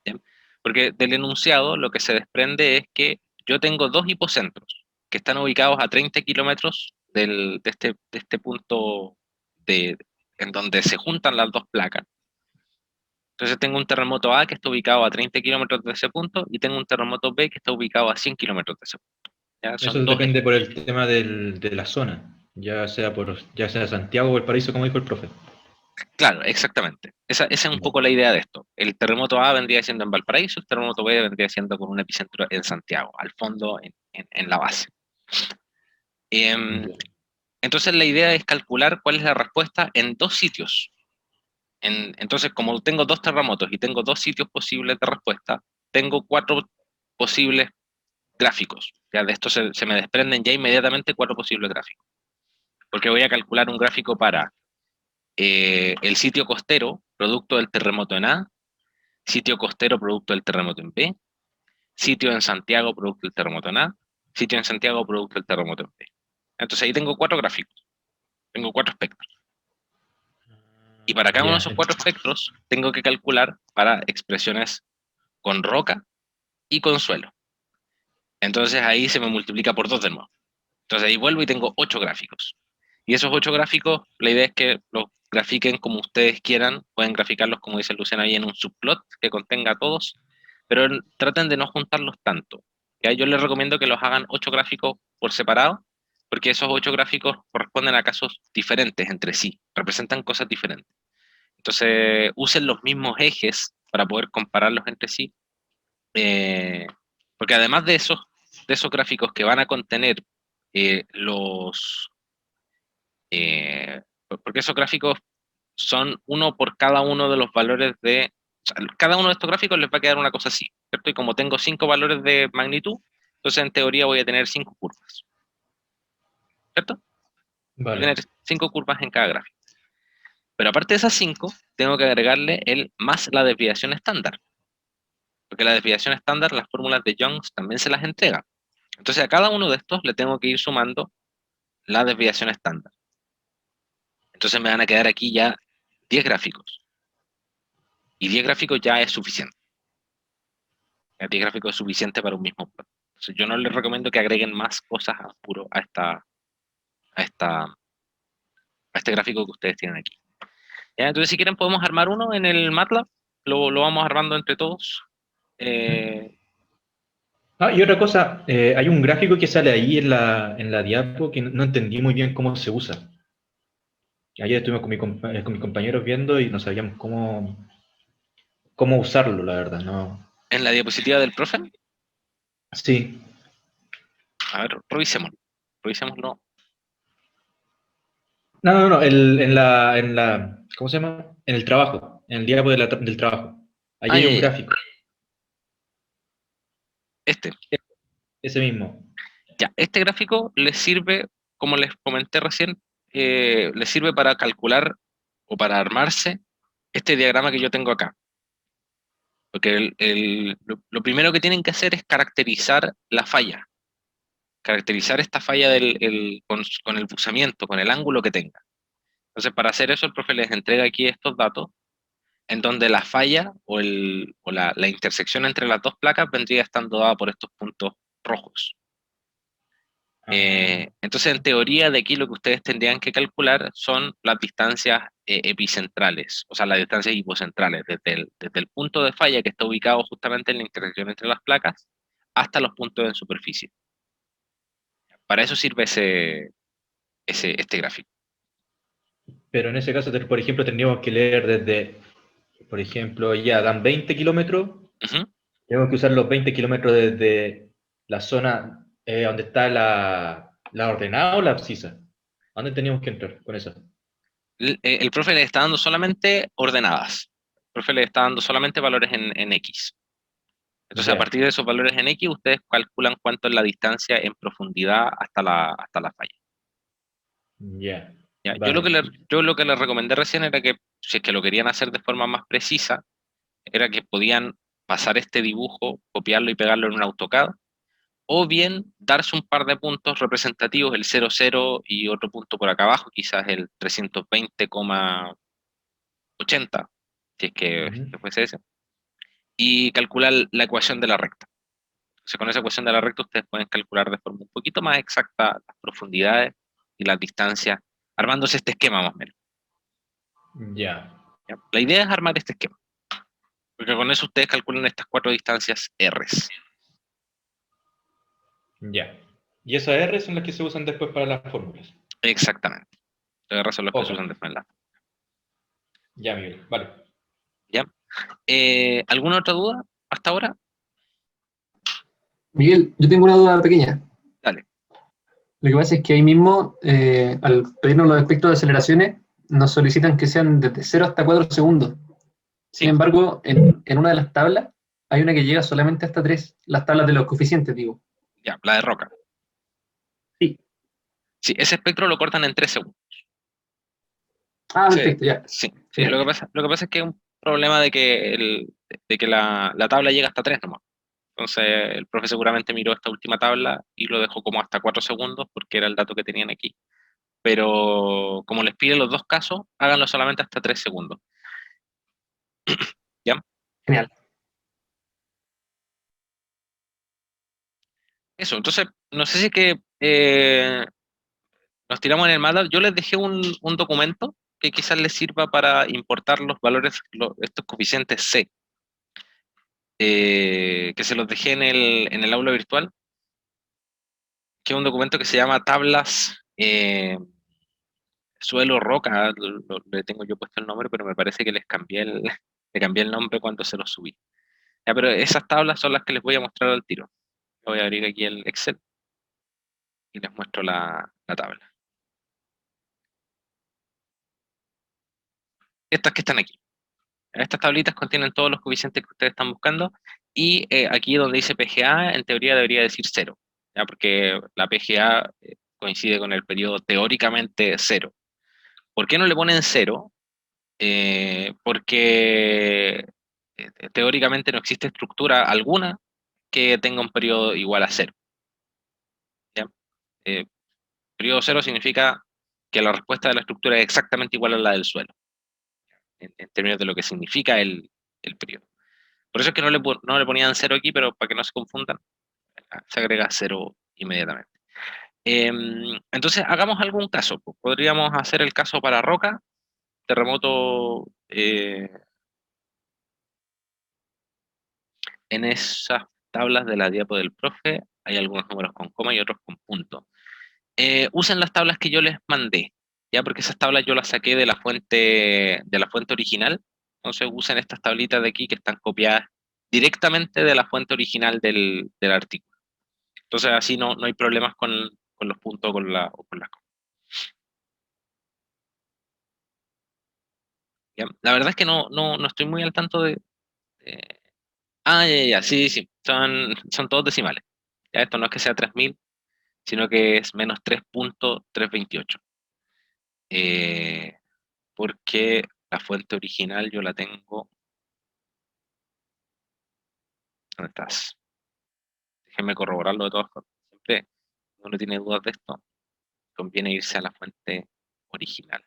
[SPEAKER 1] ¿Bien? Porque del enunciado lo que se desprende es que yo tengo dos hipocentros que están ubicados a 30 kilómetros de este punto en donde se juntan las dos placas. Entonces tengo un terremoto A que está ubicado a 30 kilómetros de ese punto, y tengo un terremoto B que está ubicado a 100 kilómetros de ese punto. ¿Ya? Son
[SPEAKER 6] Eso
[SPEAKER 1] dos.
[SPEAKER 6] depende por el tema de la zona. Ya sea Santiago o el Paraíso, como dijo el profe.
[SPEAKER 1] Claro, exactamente. Esa es un poco la idea de esto. El terremoto A vendría siendo en Valparaíso, el terremoto B vendría siendo con un epicentro en Santiago, al fondo, en la base. Em, entonces la idea es calcular cuál es la respuesta en dos sitios. Entonces, como tengo dos terremotos y tengo dos sitios posibles de respuesta, tengo 4 posibles gráficos. Ya de esto se me desprenden ya inmediatamente 4 posibles gráficos. Porque voy a calcular un gráfico para el sitio costero, producto del terremoto en A, sitio costero, producto del terremoto en B, sitio en Santiago, producto del terremoto en A, sitio en Santiago, producto del terremoto en B. Entonces ahí tengo 4 gráficos, tengo 4 espectros. Y para cada uno de
[SPEAKER 6] Ya.
[SPEAKER 1] esos 4 espectros tengo que calcular para expresiones con roca y con suelo. Entonces ahí se me multiplica por 2 de nuevo. Entonces ahí vuelvo y tengo 8 gráficos. Y esos 8 gráficos, la idea es que los grafiquen como ustedes quieran. Pueden graficarlos, como dice Luciana, ahí en un subplot que contenga a todos, pero traten de no juntarlos tanto. ¿Ya? Yo les recomiendo que los hagan 8 gráficos por separado, porque esos 8 gráficos corresponden a casos diferentes entre sí, representan cosas diferentes. Entonces, usen los mismos ejes para poder compararlos entre sí, eh, porque además de esos gráficos que van a contener los... porque esos gráficos son uno por cada uno de los valores de... O sea, cada uno de estos gráficos les va a quedar una cosa así, ¿cierto? Y como tengo 5 valores de magnitud, entonces en teoría voy a tener 5 curvas, ¿cierto? Voy a
[SPEAKER 6] Vale.
[SPEAKER 1] tener 5 curvas en cada gráfico. Pero aparte de esas 5, tengo que agregarle el más la desviación estándar. Porque la desviación estándar, las fórmulas de Young también se las entrega. Entonces a cada uno de estos le tengo que ir sumando la desviación estándar. Entonces me van a quedar aquí ya 10 gráficos. Y 10 gráficos ya es suficiente. 10 gráficos es suficiente para un mismo plot. Entonces, yo no les recomiendo que agreguen más cosas a puro a esta, a este gráfico que ustedes tienen aquí. ¿Ya? Entonces, si quieren, podemos armar uno en el MATLAB. Lo vamos armando entre todos.
[SPEAKER 6] Y otra cosa, hay un gráfico que sale ahí en la diapo que no entendí muy bien cómo se usa. Ayer estuvimos con mis compañeros viendo y no sabíamos cómo usarlo, la verdad, ¿no?
[SPEAKER 1] En la diapositiva del profe,
[SPEAKER 6] Sí.
[SPEAKER 1] a ver, revisémoslo.
[SPEAKER 6] No, ¿cómo se llama? En el trabajo, en el diapo del trabajo. Ahí hay un
[SPEAKER 1] Ya.
[SPEAKER 6] gráfico,
[SPEAKER 1] Este.
[SPEAKER 6] ese mismo.
[SPEAKER 1] Ya, este gráfico les sirve, como les comenté recién, les sirve para calcular o para armarse este diagrama que yo tengo acá. Porque lo primero que tienen que hacer es caracterizar la falla. Caracterizar esta falla con el buzamiento, con el ángulo que tenga. Entonces, para hacer eso, el profe les entrega aquí estos datos, en donde la falla o la intersección entre las dos placas vendría estando dada por estos puntos rojos. Entonces, en teoría, de aquí lo que ustedes tendrían que calcular son las distancias epicentrales, o sea, las distancias hipocentrales, desde el punto de falla que está ubicado justamente en la intersección entre las placas hasta los puntos en superficie. Para eso sirve este gráfico.
[SPEAKER 6] Pero en ese caso, por ejemplo, tendríamos que leer desde, por ejemplo, ya dan 20 kilómetros,
[SPEAKER 1] Ujú.
[SPEAKER 6] tenemos que usar los 20 kilómetros desde la zona donde está la ordenada o la abscisa. ¿A dónde teníamos que entrar con eso?
[SPEAKER 1] El profe le está dando solamente ordenadas. El profe le está dando solamente valores en X. Entonces, a
[SPEAKER 6] Ya,
[SPEAKER 1] partir de esos valores en X, ustedes calculan cuánto es la distancia en profundidad hasta la falla.
[SPEAKER 6] ya,
[SPEAKER 1] ¿Ya?
[SPEAKER 6] vale.
[SPEAKER 1] Yo lo que les recomendé recién era que, si es que lo querían hacer de forma más precisa, era que podían pasar este dibujo, copiarlo y pegarlo en un AutoCAD, o bien darse un par de puntos representativos, el 00 y otro punto por acá abajo, quizás el 320,80, si es
[SPEAKER 6] Ujú.
[SPEAKER 1] que fuese ese, y calcular la ecuación de la recta. Entonces, con esa ecuación de la recta ustedes pueden calcular de forma un poquito más exacta las profundidades y las distancias, armándose este esquema más o menos.
[SPEAKER 6] Ya,
[SPEAKER 1] ¿Ya? La idea es armar este esquema, porque con eso ustedes calculan estas 4 distancias R's.
[SPEAKER 6] ya. Y esas R son las que se usan después para las fórmulas.
[SPEAKER 1] Exactamente. Las R's son los que
[SPEAKER 6] Ok,
[SPEAKER 1] se usan después en la.
[SPEAKER 6] ya, Miguel, vale.
[SPEAKER 1] ¿Ya? ¿Alguna otra duda hasta ahora?
[SPEAKER 7] Miguel, yo tengo una duda pequeña.
[SPEAKER 1] Dale.
[SPEAKER 7] Lo que pasa es que ahí mismo, al pedirnos los espectros de aceleraciones, nos solicitan que sean desde 0 hasta 4 segundos. Sin
[SPEAKER 1] Sí.
[SPEAKER 7] embargo, en una de las tablas hay una que llega solamente hasta 3, las tablas de los coeficientes, digo.
[SPEAKER 1] Ya, la de Roca.
[SPEAKER 7] Sí.
[SPEAKER 1] Sí, ese espectro lo cortan en 3 segundos.
[SPEAKER 7] Ah,
[SPEAKER 1] Sí,
[SPEAKER 7] perfecto, ya.
[SPEAKER 1] sí, sí.
[SPEAKER 7] Genial.
[SPEAKER 1] Lo que pasa es que es un problema de que la tabla llega hasta 3 nomás. Entonces, el profe seguramente miró esta última tabla y lo dejó como hasta 4 segundos porque era el dato que tenían aquí. Pero como les pide los dos casos, háganlo solamente hasta 3 segundos. ¿Ya?
[SPEAKER 7] Genial.
[SPEAKER 1] Eso, entonces, no sé si es que nos tiramos en el MATLAB. Yo les dejé un documento que quizás les sirva para importar los valores, estos coeficientes C, que se los dejé en el aula virtual, que es un documento que se llama Tablas Suelo Roca. Le tengo yo puesto el nombre, pero me parece que le cambié el nombre cuando se los subí. Ya, pero esas tablas son las que les voy a mostrar al tiro. Voy a abrir aquí el Excel y les muestro la tabla. Estas que están aquí. Estas tablitas contienen todos los coeficientes que ustedes están buscando y aquí donde dice PGA, en teoría debería decir 0, ¿ya? Porque la PGA coincide con el periodo teóricamente 0. ¿Por qué no le ponen 0? Porque teóricamente no existe estructura alguna que tenga un periodo igual a 0. ¿Ya? Eh, Periodo 0 significa que la respuesta de la estructura es exactamente igual a la del suelo, en términos de lo que significa el periodo. Por eso es que no le ponían 0 aquí, pero para que no se confundan, se agrega 0 inmediatamente. Entonces, hagamos algún caso. Pues. Podríamos hacer el caso para roca, terremoto en esas tablas de la diapo del profe, hay algunos números con coma y otros con punto. Usen las tablas que yo les mandé, ya porque esas tablas yo las saqué de la fuente original. Entonces usen estas tablitas de aquí que están copiadas directamente de la fuente original del artículo. Entonces así no hay problemas con los puntos o con las comas. ¿Ya? La verdad es que no estoy muy al tanto de- ya, sí, sí, son todos decimales. Ya, esto no es que sea 3000, sino que es menos 3.328. Eh, porque la fuente original yo la tengo. ¿Dónde estás? Déjenme corroborarlo de todas formas. Siempre, cuando uno tiene dudas de esto, conviene irse a la fuente original.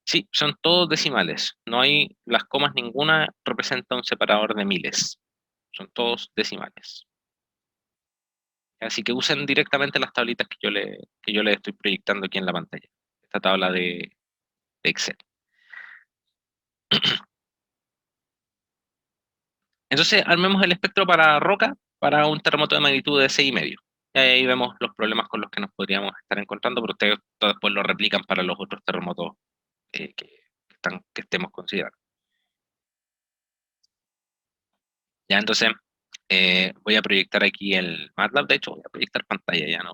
[SPEAKER 1] Sí, son todos decimales. No hay las comas, ninguna representa un separador de miles. Son todos decimales. Así que usen directamente las tablitas que yo le estoy proyectando aquí en la pantalla. Esta tabla de Excel. Entonces, armemos el espectro para roca para un terremoto de magnitud de 6,5. Y ahí vemos los problemas con los que nos podríamos estar encontrando, pero ustedes después lo replican para los otros terremotos que estemos considerando. Ya, entonces, voy a proyectar aquí el MATLAB. De hecho, voy a proyectar pantalla ya, ¿no?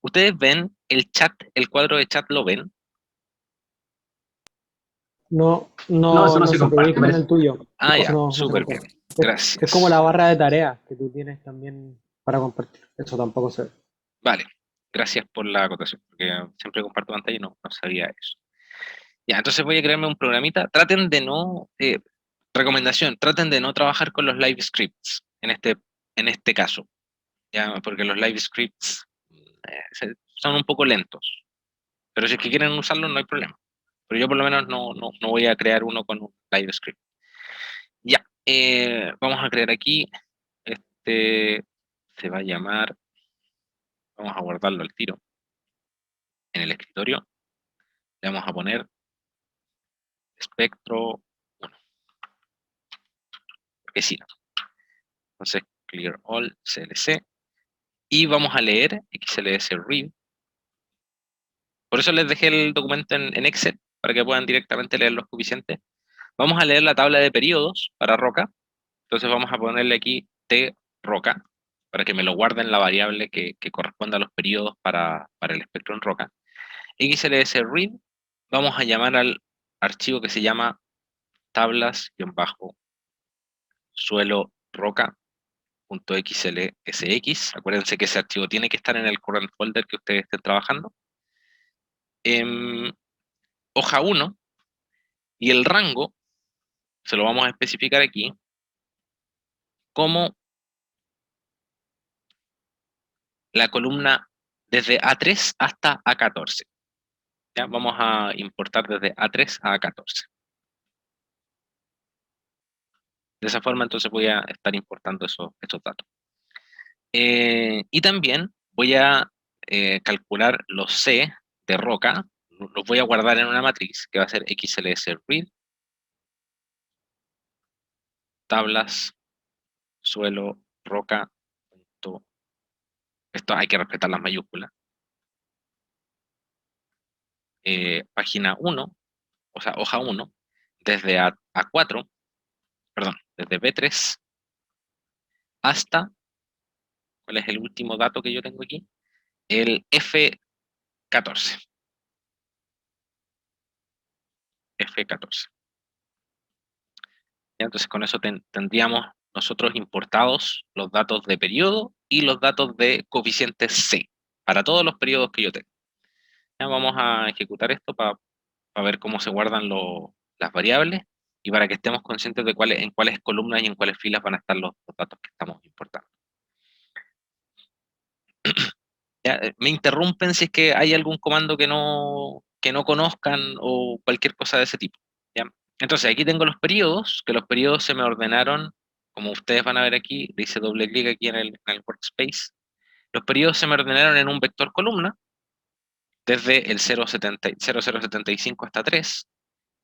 [SPEAKER 1] ¿Ustedes ven el chat, el cuadro de chat, lo ven?
[SPEAKER 3] No,
[SPEAKER 7] No, eso no
[SPEAKER 3] no
[SPEAKER 7] se
[SPEAKER 3] se
[SPEAKER 7] comparte,
[SPEAKER 3] proyecta en
[SPEAKER 7] parece.
[SPEAKER 3] el tuyo.
[SPEAKER 1] Ah,
[SPEAKER 3] Eso
[SPEAKER 1] ya,
[SPEAKER 3] no se
[SPEAKER 1] súper bien.
[SPEAKER 3] comparte. Es como
[SPEAKER 1] Gracias.
[SPEAKER 3] la barra de tareas que tú tienes también para compartir. Eso tampoco se ve.
[SPEAKER 1] Vale, gracias por la acotación, porque siempre comparto pantalla y no sabía eso. Ya, entonces voy a crearme un programita. Traten de no, recomendación, traten de no trabajar con los live scripts en este caso, ya, porque los live scripts son un poco lentos, pero si es que quieren usarlos no hay problema. Pero yo por lo menos no voy a crear uno con un live script. Ya, vamos a crear aquí, este se va a llamar, vamos a guardarlo al tiro en el escritorio, le vamos a poner espectro 1, porque sí, no. Entonces, clear all CLC, y vamos a leer XLS read. Por eso les dejé el documento en Excel, para que puedan directamente leer los coeficientes. Vamos a leer la tabla de periodos para roca, entonces vamos a ponerle aquí T roca, para que me lo guarden la variable que corresponde a los periodos para el espectro en roca. XLS read, vamos a llamar al archivo que se llama tablas-suelo roca.xlsx. Acuérdense que ese archivo tiene que estar en el current folder que ustedes estén trabajando. Hoja 1, y el rango se lo vamos a especificar aquí como la columna desde A3 hasta A14. ¿Ya? Vamos a importar desde A3 a A14. De esa forma entonces voy a estar importando estos datos. Y también voy a calcular los C de roca, los voy a guardar en una matriz que va a ser XLS read, tablas, suelo, roca. Esto hay que respetar las mayúsculas. Página 1, o sea, hoja 1, desde A4, perdón, desde B3 hasta, ¿cuál es el último dato que yo tengo aquí? El F14. F14. ¿Ya? Entonces con eso tendríamos nosotros importados los datos de periodo y los datos de coeficiente C, para todos los periodos que yo tengo. Ya vamos a ejecutar esto para ver cómo se guardan las variables y para que estemos conscientes de en cuáles columnas y en cuáles filas van a estar los datos que estamos importando. ¿Ya? Me interrumpen si es que hay algún comando que no conozcan o cualquier cosa de ese tipo. ¿Ya? Entonces, aquí tengo los periodos, que los periodos se me ordenaron, como ustedes van a ver aquí, le hice doble clic aquí en el workspace. Los periodos se me ordenaron en un vector columna, desde el 0075 hasta 3.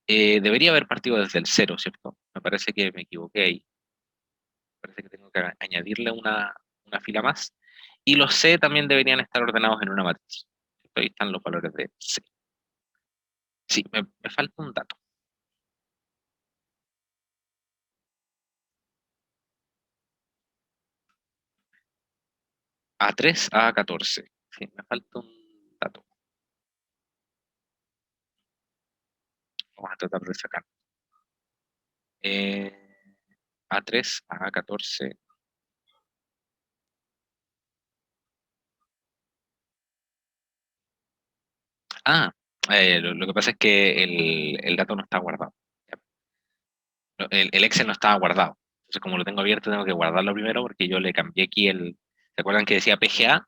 [SPEAKER 1] Debería haber partido desde el 0, ¿cierto? Me parece que me equivoqué ahí. Parece que tengo que añadirle una fila más. Y los C también deberían estar ordenados en una matriz. Ahí están los valores de C. Sí, me falta un dato. A3 a 14. Sí, me falta un dato. Vamos a tratar de sacar. Eh, A3 a 14. Ah, lo que pasa es que el dato no está guardado. El Excel no estaba guardado. Entonces, como lo tengo abierto, tengo que guardarlo primero porque yo le cambié aquí ¿se acuerdan que decía PGA?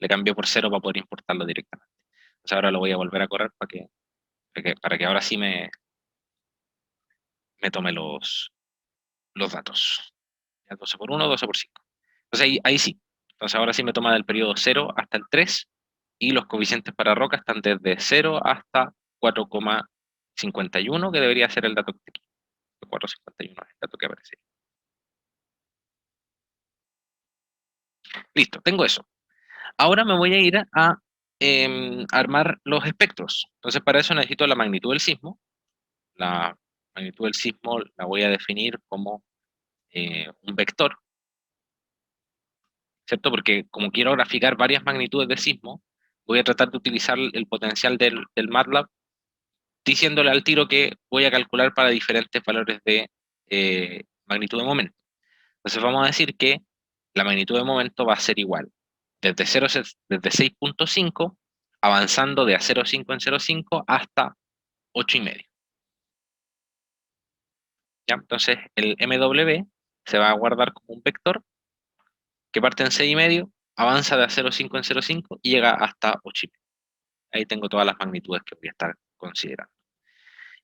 [SPEAKER 1] Le cambié por 0 para poder importarlo directamente. Entonces ahora lo voy a volver a correr para que ahora sí me tome los datos. Ya, 12 por 1, 12 por 5. Entonces ahí sí. Entonces ahora sí me toma del periodo 0 hasta el 3 y los coeficientes para roca están desde 0 hasta 4,51, que debería ser el dato que está aquí. 4,51 es el dato que aparece. Listo, tengo eso. Ahora me voy a ir a armar los espectros. Entonces para eso necesito la magnitud del sismo. La magnitud del sismo la voy a definir como un vector, ¿cierto? Porque como quiero graficar varias magnitudes de sismo, voy a tratar de utilizar el potencial del MATLAB, diciéndole al tiro que voy a calcular para diferentes valores de magnitud de momento. Entonces vamos a decir que la magnitud de momento va a ser igual desde 6,5, avanzando de a 0,5 en 0,5 hasta 8,5. ¿Ya? Entonces el MW se va a guardar como un vector que parte en 6,5, avanza de a 0,5 en 0,5 y llega hasta 8,5. Ahí tengo todas las magnitudes que voy a estar considerando.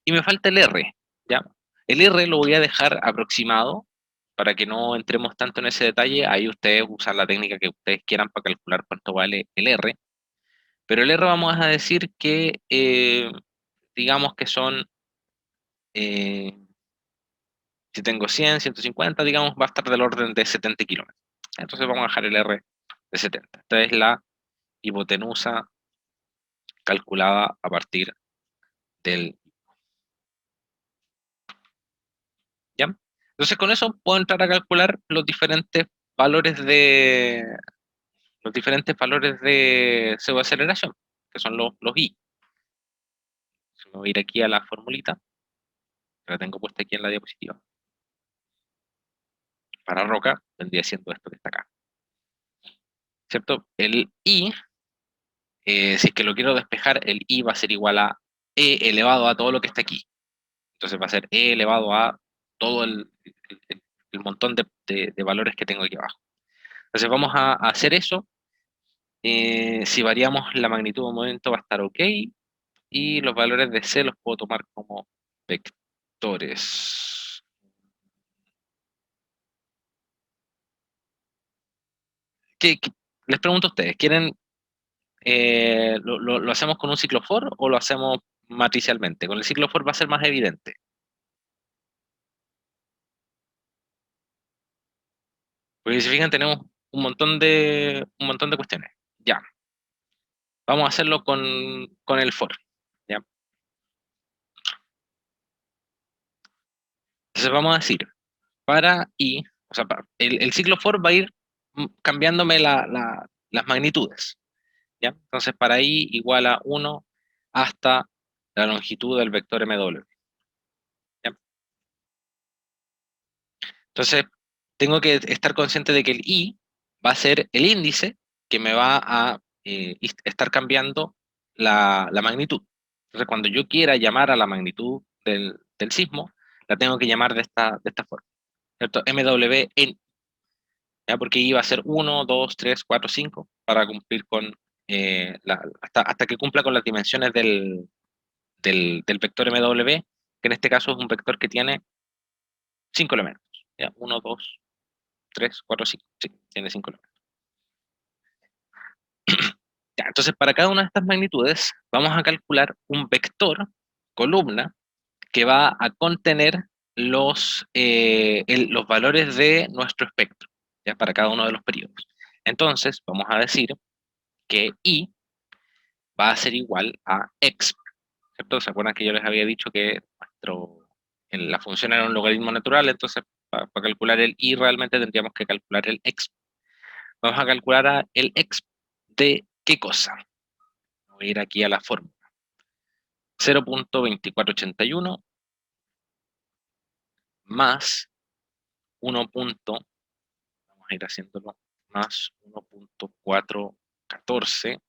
[SPEAKER 1] Y me falta el R, ¿ya? El R lo voy a dejar aproximado para que no entremos tanto en ese detalle. Ahí ustedes usan la técnica que ustedes quieran para calcular cuánto vale el R. Pero el R vamos a decir que, digamos que son, eh, si tengo 100, 150, digamos, va a estar del orden de 70 kilómetros. Entonces vamos a dejar el R de 70. Esta es la hipotenusa calculada a partir del... ¿Ya? Entonces con eso puedo entrar a calcular los diferentes valores de pseudoaceleración, que son los I. Me voy a ir aquí a la formulita, que la tengo puesta aquí en la diapositiva. Para roca vendría siendo esto que está acá. ¿Cierto? El I, si es que lo quiero despejar, el I va a ser igual a E elevado a todo lo que está aquí. Entonces va a ser E elevado a todo el montón de valores que tengo aquí abajo. Entonces vamos a hacer eso. Si variamos la magnitud de momento va a estar ok. Y los valores de C los puedo tomar como vectores. Les pregunto a ustedes, ¿quieren lo hacemos con un ciclo for o lo hacemos matricialmente? Con el ciclo for va a ser más evidente. Porque si se fijan, tenemos un montón de cuestiones. Ya. Vamos a hacerlo con el for. ¿Ya? Entonces vamos a decir, para i, o sea, el ciclo for va a ir cambiándome las magnitudes. ¿Ya? Entonces para i igual a 1 hasta la longitud del vector MW. ¿Ya? Entonces tengo que estar consciente de que el i va a ser el índice que me va a estar cambiando la magnitud. Entonces cuando yo quiera llamar a la magnitud del sismo, la tengo que llamar de esta forma, ¿cierto? MW en ¿ya? Porque iba a ser 1, 2, 3, 4, 5 para cumplir con, hasta que cumpla con las dimensiones del vector MW, que en este caso es un vector que tiene 5 elementos. ¿Ya? 1, 2, 3, 4, 5. Sí, tiene 5 elementos. Ya, entonces, para cada una de estas magnitudes, vamos a calcular un vector, columna, que va a contener los valores de nuestro espectro, ¿ya? Para cada uno de los periodos. Entonces, vamos a decir que I va a ser igual a exp, ¿cierto? ¿Se acuerdan que yo les había dicho que la función era un logaritmo natural? Entonces, para calcular el I realmente tendríamos que calcular el exp. Vamos a calcular el exp de ¿qué cosa? Voy a ir aquí a la fórmula. 0.2481 más 1. Vamos a ir haciéndolo, más 1.414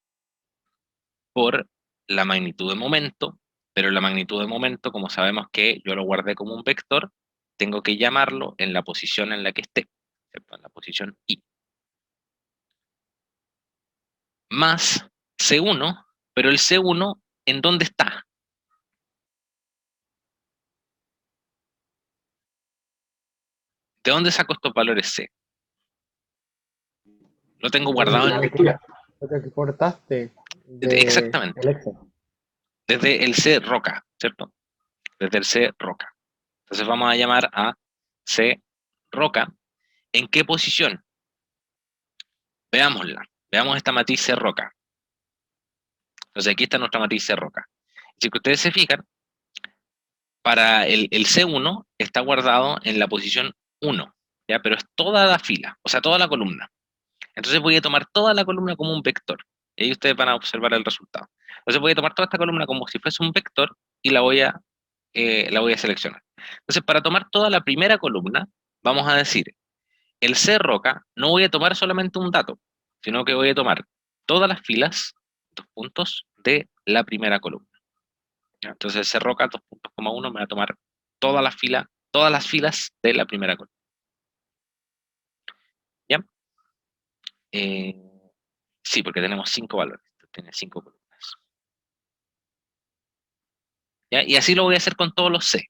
[SPEAKER 1] por la magnitud de momento, pero la magnitud de momento, como sabemos que yo lo guardé como un vector, tengo que llamarlo en la posición en la que esté, ¿cierto? En la posición I. Más C1, pero el C1, ¿en dónde está? ¿De dónde saco estos valores C? Lo tengo guardado en...
[SPEAKER 7] La lectura.
[SPEAKER 3] Lo que cortaste de
[SPEAKER 1] Exactamente,
[SPEAKER 3] el Excel.
[SPEAKER 1] desde el C roca, ¿cierto? Desde el C roca. Entonces vamos a llamar a C roca. ¿En qué posición? Veámosla. Veamos esta matriz C roca. Entonces aquí está nuestra matriz C roca. Si ustedes se fijan, para el C1 está guardado en la posición 1, ¿ya? Pero es toda la fila, o sea, toda la columna. Entonces voy a tomar toda la columna como un vector. Y ahí ustedes van a observar el resultado. Entonces voy a tomar toda esta columna como si fuese un vector y la voy a seleccionar. Entonces, para tomar toda la primera columna, vamos a decir, el C roca no voy a tomar solamente un dato, sino que voy a tomar todas las filas, 2 puntos, de la primera columna. ¿Ya? Entonces, C roca, 2 puntos, 1, me va a tomar todas las filas de la primera columna. ¿Ya? Sí, porque tenemos 5 valores, tiene 5 columnas. ¿Ya? Y así lo voy a hacer con todos los C.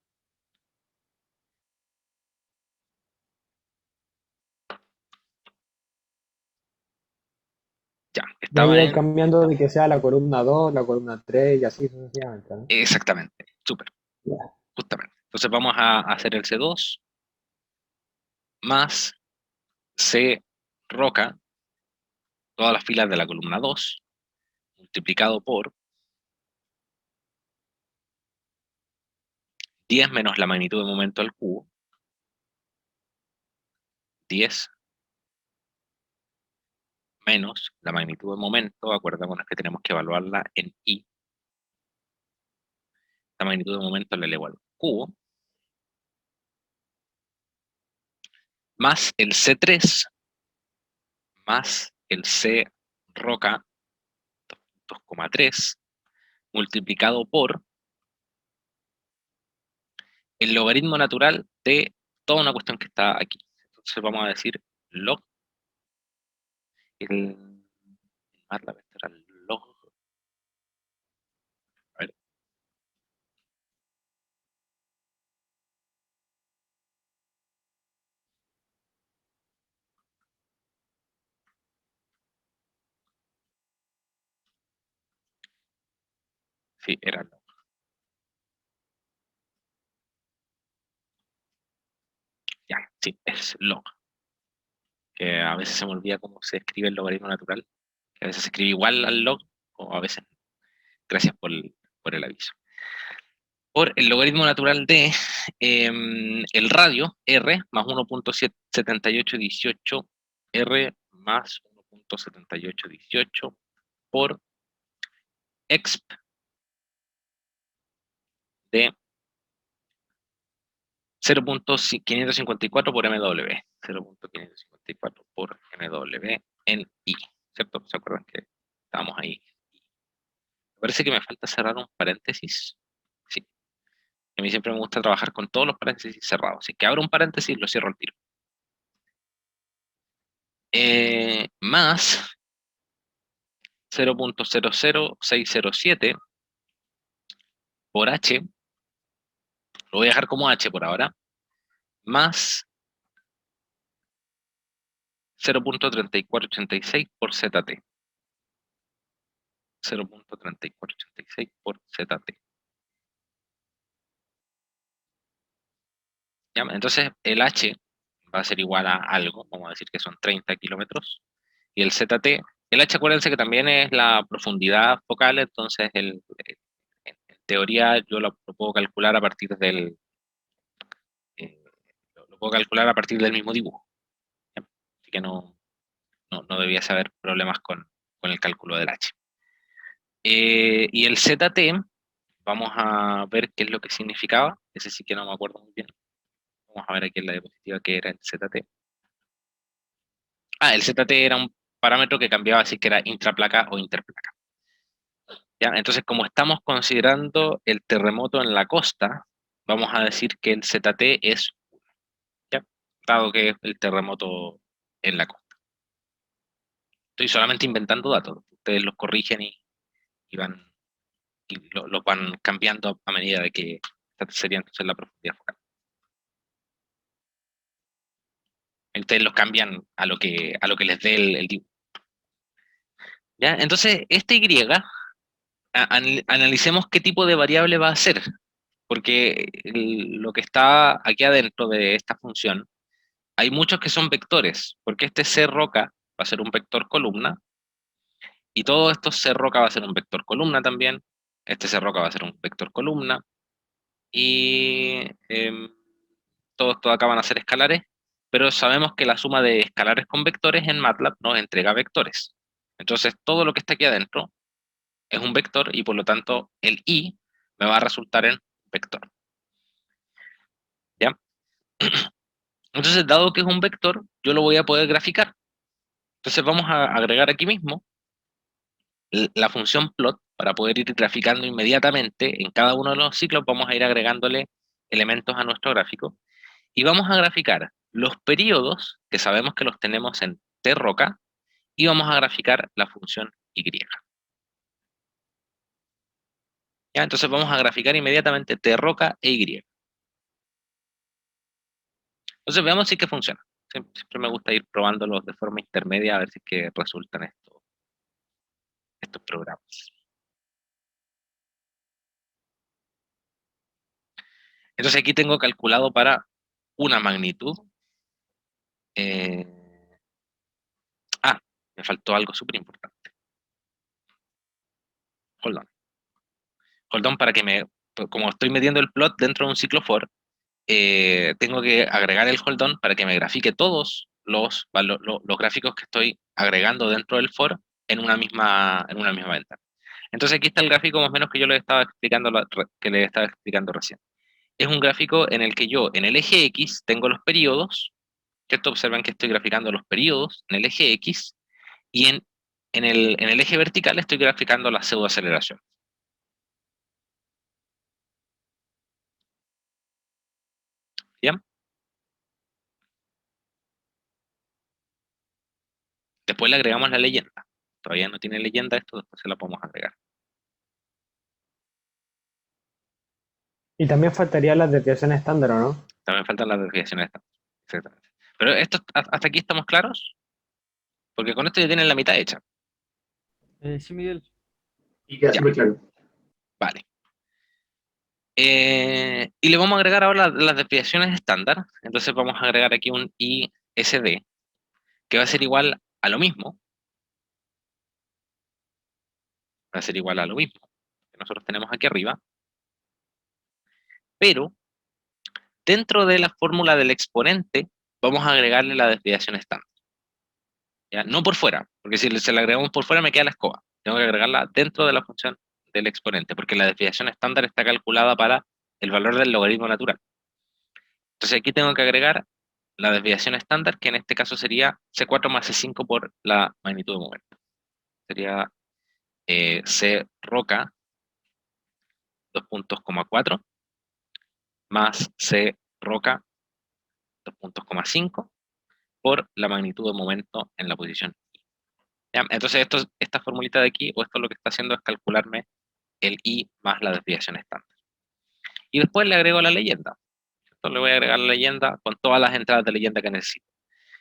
[SPEAKER 1] Ya,
[SPEAKER 3] Y ahí
[SPEAKER 1] estaba
[SPEAKER 3] vais
[SPEAKER 1] en...
[SPEAKER 3] cambiando de que sea la columna 2, la columna 3 y así sucesivamente, ¿no?
[SPEAKER 1] Exactamente, súper,
[SPEAKER 3] Ya.
[SPEAKER 1] justamente. Entonces vamos a hacer el C2 más C roca, todas las filas de la columna 2, multiplicado por 10 menos la magnitud de momento al cubo, 10 menos la magnitud de momento, acordémonos que tenemos que evaluarla en I, la magnitud de momento la elevo al cubo, más el C3, más el C roca, 2,3, multiplicado por el logaritmo natural de toda una cuestión que está aquí. Entonces vamos a decir log, la vectorial log, a ver, sí, era log. Ya, sí, es log. Que a veces se me olvida cómo se escribe el logaritmo natural, que a veces se escribe igual al log, o a veces, gracias por el aviso. Por el logaritmo natural de el radio, R, más 1.7818, R más 1.7818, por exp de 0.554 por MW, 0.554 por MW en I, ¿cierto? ¿Se acuerdan que estábamos ahí? Me parece que me falta cerrar un paréntesis. Sí. A mí siempre me gusta trabajar con todos los paréntesis cerrados. Así que abro un paréntesis y lo cierro al tiro. más 0.00607 por h, lo voy a dejar como h por ahora, más 0.3486 por ZT. 0.3486 por ZT. ¿Ya? Entonces el h va a ser igual a algo, vamos a decir que son 30 kilómetros, y el ZT, el h acuérdense que también es la profundidad focal, entonces en teoría yo lo puedo calcular a partir del, eh, lo puedo calcular a partir del mismo dibujo. ¿Ya? Así que no debía haber problemas con el cálculo del h. Y el ZT, vamos a ver qué es lo que significaba, ese sí que no me acuerdo muy bien. Vamos a ver aquí en la diapositiva qué era el ZT. El ZT era un parámetro que cambiaba si que era intraplaca o interplaca. ¿Ya? Entonces, como estamos considerando el terremoto en la costa, vamos a decir que el ZT es 1, ¿ya? Dado que es el terremoto en la costa. Estoy solamente inventando datos, ustedes los corrigen y los van cambiando a medida de que sería entonces la profundidad focal. Ustedes los cambian a lo que les dé el dibujo. ¿Ya? Entonces, este Y, analicemos qué tipo de variable va a ser, porque lo que está aquí adentro de esta función, hay muchos que son vectores, porque este C roca va a ser un vector columna, y todo esto C roca va a ser un vector columna también, este C roca va a ser un vector columna, y todos acá van a ser escalares, pero sabemos que la suma de escalares con vectores en MATLAB nos entrega vectores. Entonces todo lo que está aquí adentro es un vector y por lo tanto el I me va a resultar en vector. ¿Ya? Entonces, dado que es un vector, yo lo voy a poder graficar. Entonces vamos a agregar aquí mismo la función plot para poder ir graficando inmediatamente en cada uno de los ciclos, vamos a ir agregándole elementos a nuestro gráfico y vamos a graficar los periodos, que sabemos que los tenemos en T roca, y vamos a graficar la función Y. ¿Ya? Entonces vamos a graficar inmediatamente T roca e Y. Entonces veamos si es que funciona. Siempre me gusta ir probándolos de forma intermedia a ver si es que resultan estos programas. Entonces aquí tengo calculado para una magnitud. eh, Me faltó algo súper importante. Hold on. Hold on para que como estoy metiendo el plot dentro de un ciclo for, tengo que agregar el hold on para que me grafique todos los gráficos que estoy agregando dentro del for en una misma ventana. Entonces aquí está el gráfico más o menos que yo les estaba explicando recién. Es un gráfico en el que yo en el eje X tengo los periodos, ¿cierto? Observen que estoy graficando los periodos en el eje X y en el eje vertical estoy graficando la pseudoaceleración. ¿Bien? Después le agregamos la leyenda. Todavía no tiene leyenda esto, después se la podemos agregar.
[SPEAKER 3] Y también faltarían las desviaciones estándar, ¿o no?
[SPEAKER 1] También faltan las desviaciones. Exactamente. Pero hasta aquí estamos claros, porque con esto ya tienen la mitad hecha.
[SPEAKER 4] Sí, Miguel.
[SPEAKER 7] Y queda
[SPEAKER 1] Ya.
[SPEAKER 7] súper claro.
[SPEAKER 1] Vale. Y le vamos a agregar ahora las desviaciones estándar. Entonces vamos a agregar aquí un ISD, que va a ser igual a lo mismo. Va a ser igual a lo mismo que nosotros tenemos aquí arriba. Pero dentro de la fórmula del exponente vamos a agregarle la desviación estándar. ¿Ya? No por fuera, porque si se la agregamos por fuera me queda la escoba. Tengo que agregarla dentro de la función del exponente, porque la desviación estándar está calculada para el valor del logaritmo natural. Entonces aquí tengo que agregar la desviación estándar, que en este caso sería C4 más C5 por la magnitud de momento. Sería C roca 2.4 más C roca 2.5 por la magnitud de momento en la posición I. ¿Ya? Entonces esta formulita de aquí, o esto lo que está haciendo es calcularme el I más la desviación estándar. Y después le agrego la leyenda. Entonces le voy a agregar la leyenda con todas las entradas de leyenda que necesito.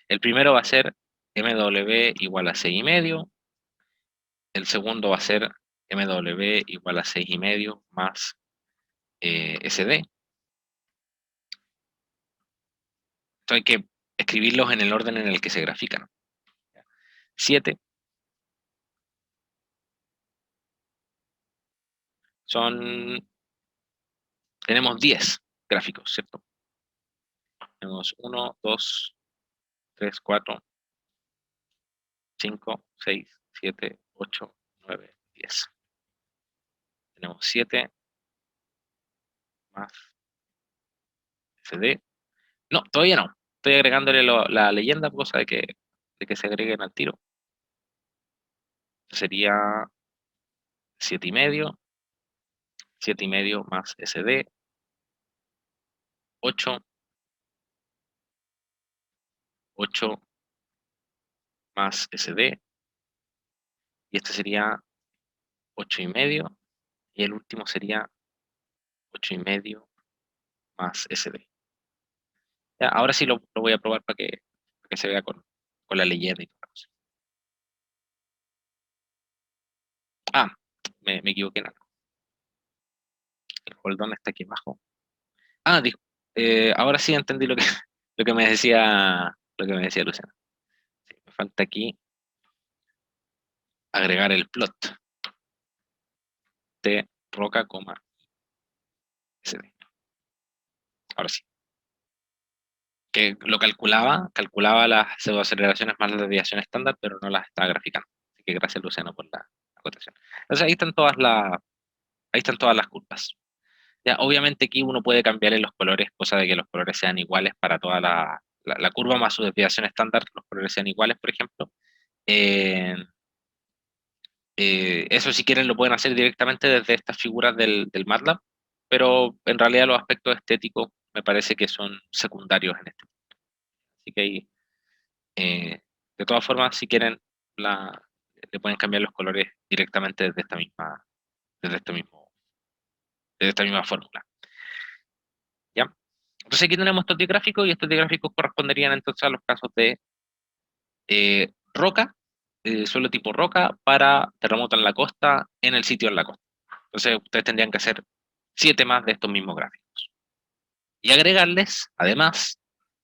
[SPEAKER 1] El primero va a ser MW igual a 6,5. El segundo va a ser MW igual a 6,5 más SD. Entonces hay que escribirlos en el orden en el que se grafican. 7 tenemos 10 gráficos, ¿cierto? Tenemos 1, 2, 3, 4, 5, 6, 7, 8, 9, 10. Tenemos 7 más SD. No, todavía no. Estoy agregándole la leyenda, cosa de que se agreguen al tiro. Sería 7,5. 7,5 más SD. 8. 8 más SD. Y este sería 8,5. Y el último sería 8,5 más SD. Ya, ahora sí lo voy a probar para que se vea con la leyenda y todo eso. Ah, me equivoqué en algo. El hold on está aquí abajo. Ah, ahora sí entendí lo que me decía Luciana. Sí, me falta aquí agregar el plot de roca, SD. Ahora sí. Que lo calculaba las pseudoaceleraciones más la desviación estándar, pero no las estaba graficando. Así que gracias, Luciano, por la acotación. Entonces ahí están todas las curvas. Ya, obviamente aquí uno puede cambiarle los colores, cosa de que los colores sean iguales para toda la curva más su desviación estándar, los colores sean iguales, por ejemplo. Eh, eso si quieren lo pueden hacer directamente desde estas figuras del MATLAB, pero en realidad los aspectos estéticos me parece que son secundarios en este punto. Así que ahí, de todas formas, si quieren, le pueden cambiar los colores directamente desde esta misma fórmula. ¿Ya? Entonces aquí tenemos estos digráficos y estos digráficos corresponderían entonces a los casos de roca, suelo tipo roca para terremoto en la costa, en el sitio en la costa. Entonces ustedes tendrían que hacer 7 más de estos mismos gráficos. Y agregarles, además,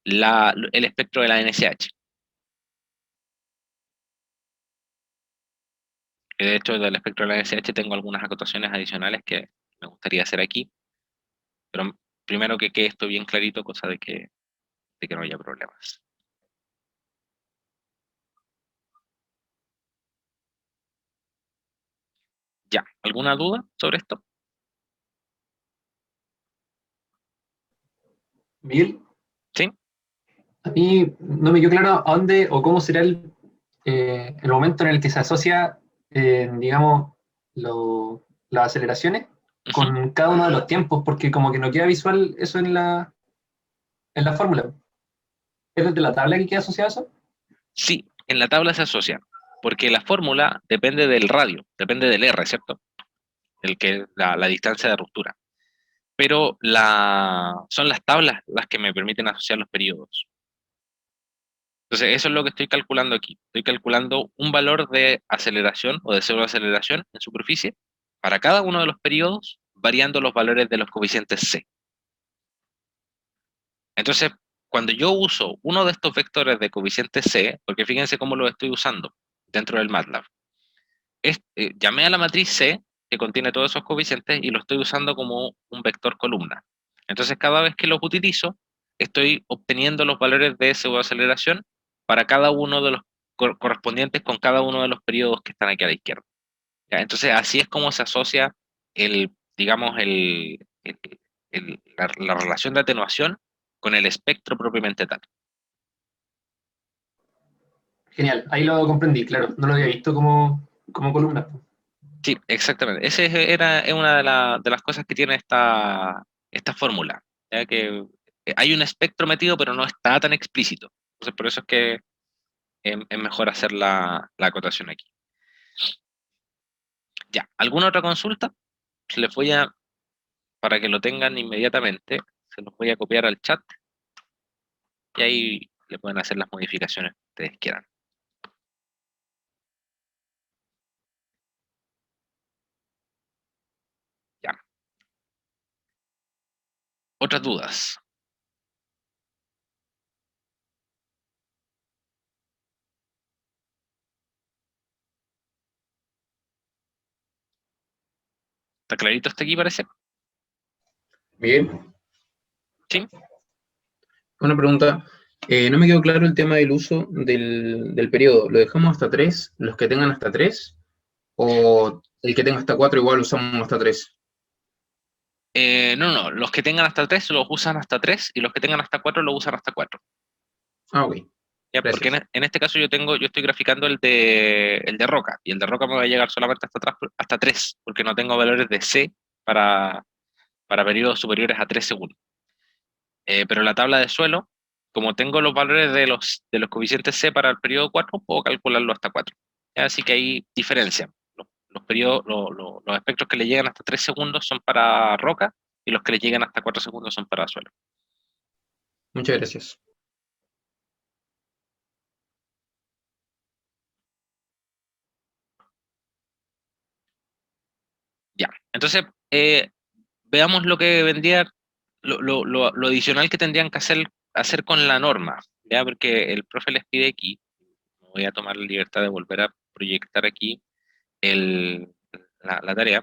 [SPEAKER 1] el espectro de la NSH. Que de hecho, del espectro de la NSH tengo algunas acotaciones adicionales que me gustaría hacer aquí. Pero primero que quede esto bien clarito, cosa de que no haya problemas. Ya, ¿alguna duda sobre esto?
[SPEAKER 7] Miguel,
[SPEAKER 1] ¿Sí?
[SPEAKER 7] a mí no me quedó claro a dónde o cómo será el momento en el que se asocia, digamos, las aceleraciones con cada uno de los tiempos, porque como que no queda visual eso en la fórmula. ¿Es desde la tabla que queda asociado eso?
[SPEAKER 1] Sí, en la tabla se asocia, porque la fórmula depende del radio, depende del R, ¿cierto? La distancia de ruptura. Pero son las tablas las que me permiten asociar los periodos. Entonces, eso es lo que estoy calculando aquí. Estoy calculando un valor de aceleración o de pseudoaceleración en superficie para cada uno de los periodos, variando los valores de los coeficientes C. Entonces, cuando yo uso uno de estos vectores de coeficiente C, porque fíjense cómo lo estoy usando dentro del MATLAB, llamé a la matriz C, que contiene todos esos coeficientes, y lo estoy usando como un vector columna. Entonces, cada vez que los utilizo, estoy obteniendo los valores de pseudoaceleración para cada uno de los correspondientes con cada uno de los periodos que están aquí a la izquierda. ¿Ya? Entonces, así es como se asocia digamos, la relación de atenuación con el espectro propiamente tal.
[SPEAKER 7] Genial, ahí lo comprendí, claro, no lo había visto como columna.
[SPEAKER 1] Sí, exactamente. Es una de las cosas que tiene esta fórmula, ¿ya? Que hay un espectro metido, pero no está tan explícito. Entonces, por eso es que es mejor hacer la acotación aquí. Ya, ¿alguna otra consulta? Les voy a, para que lo tengan inmediatamente, se los voy a copiar al chat y ahí le pueden hacer las modificaciones que ustedes quieran. Ya. ¿Otras dudas? ¿Está clarito hasta aquí, parece?
[SPEAKER 8] Miguel,
[SPEAKER 1] ¿Sí?
[SPEAKER 8] una pregunta. No me quedó claro el tema del uso del periodo. ¿Lo dejamos hasta 3, los que tengan hasta 3? ¿O el que tenga hasta 4 igual usamos hasta 3?
[SPEAKER 1] No, los que tengan hasta 3 los usan hasta 3 y los que tengan hasta 4 lo usan hasta 4.
[SPEAKER 8] Ah, ok.
[SPEAKER 1] ¿Ya? Porque
[SPEAKER 8] Gracias.
[SPEAKER 1] en este caso yo estoy graficando el de Roca, y el de Roca me va a llegar solamente hasta, atrás, hasta 3, porque no tengo valores de C para periodos superiores a 3 segundos. Pero la tabla de suelo, como tengo los valores de los coeficientes C para el periodo 4, puedo calcularlo hasta 4. ¿Ya? Así que hay diferencia. Los periodos, los espectros que le llegan hasta 3 segundos son para Roca, y los que le llegan hasta 4 segundos son para suelo.
[SPEAKER 8] Muchas gracias.
[SPEAKER 1] Ya, entonces veamos lo que vendría, lo adicional que tendrían que hacer con la norma, ¿ya? Porque el profe les pide aquí, me voy a tomar la libertad de volver a proyectar aquí la tarea.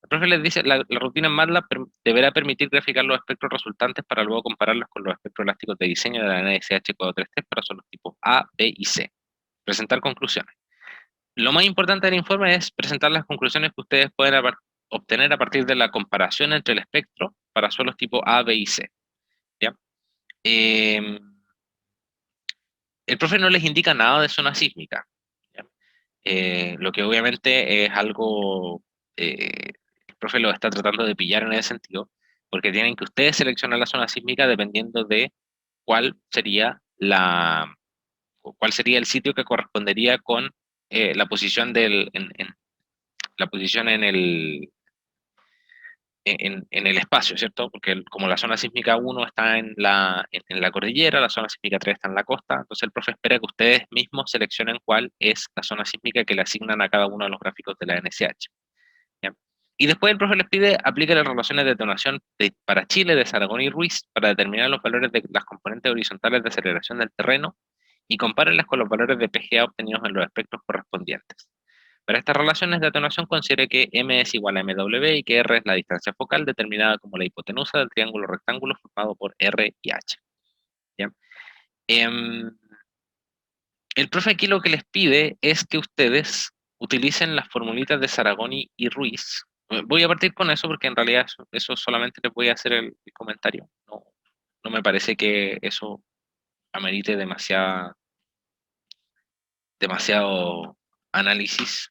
[SPEAKER 1] El profe les dice, la rutina en MATLAB deberá permitir graficar los espectros resultantes para luego compararlos con los espectros elásticos de diseño de la NSH 433 para los tipos A, B y C. Presentar conclusiones. Lo más importante del informe es presentar las conclusiones que ustedes pueden obtener a partir de la comparación entre el espectro para suelos tipo A, B y C. ¿Ya? El profe no les indica nada de zona sísmica, ¿ya? Lo que obviamente es algo, el profe lo está tratando de pillar en ese sentido, porque tienen que ustedes seleccionar la zona sísmica dependiendo de cuál sería cuál sería el sitio que correspondería con la posición la posición en el espacio, ¿cierto? Porque como la zona sísmica 1 está en la cordillera, la zona sísmica 3 está en la costa, entonces el profe espera que ustedes mismos seleccionen cuál es la zona sísmica que le asignan a cada uno de los gráficos de la NSH. ¿Ya? Y después el profe les pide aplique las relaciones de detonación para Chile de Saragón y Ruiz para determinar los valores de las componentes horizontales de aceleración del terreno y compárenlas con los valores de PGA obtenidos en los espectros correspondientes. Para estas relaciones de atenuación considere que m es igual a mw y que r es la distancia focal determinada como la hipotenusa del triángulo rectángulo formado por r y h. ¿Ya? El profe aquí lo que les pide es que ustedes utilicen las formulitas de Saragoni y Ruiz. Voy a partir con eso porque en realidad eso solamente les voy a hacer el comentario. No me parece que eso amerite demasiado análisis.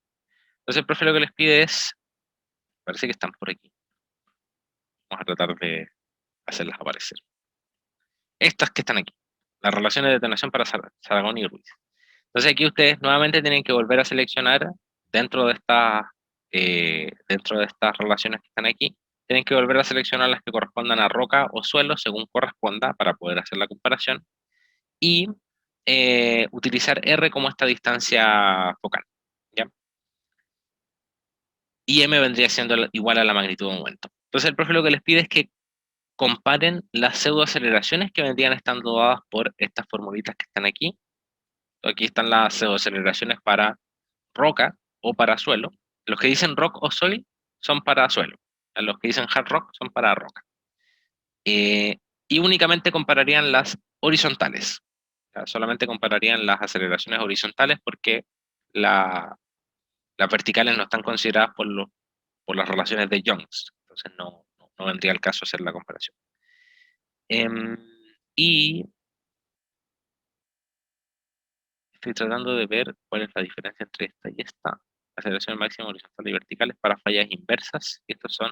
[SPEAKER 1] Entonces el profe lo que les pide es, parece que están por aquí. Vamos a tratar de hacerlas aparecer. Estas que están aquí, las relaciones de detonación para Saragón y Ruiz. Entonces aquí ustedes nuevamente tienen que volver a seleccionar dentro de estas relaciones que están aquí, tienen que volver a seleccionar las que correspondan a roca o suelo según corresponda para poder hacer la comparación y utilizar R como esta distancia focal, ¿ya? Y M vendría siendo igual a la magnitud de un momento. Entonces el profe lo que les pide es que comparen las pseudoaceleraciones que vendrían estando dadas por estas formulitas que están aquí. Aquí están las pseudoaceleraciones para roca o para suelo. Los que dicen rock o soil son para suelo. Los que dicen hard rock son para roca. Y únicamente compararían las horizontales. Solamente compararían las aceleraciones horizontales porque las verticales no están consideradas por las relaciones de Youngs. Entonces no vendría al caso hacer la comparación. Y estoy tratando de ver cuál es la diferencia entre esta y esta. Aceleración máxima horizontal y verticales para fallas inversas, y estos son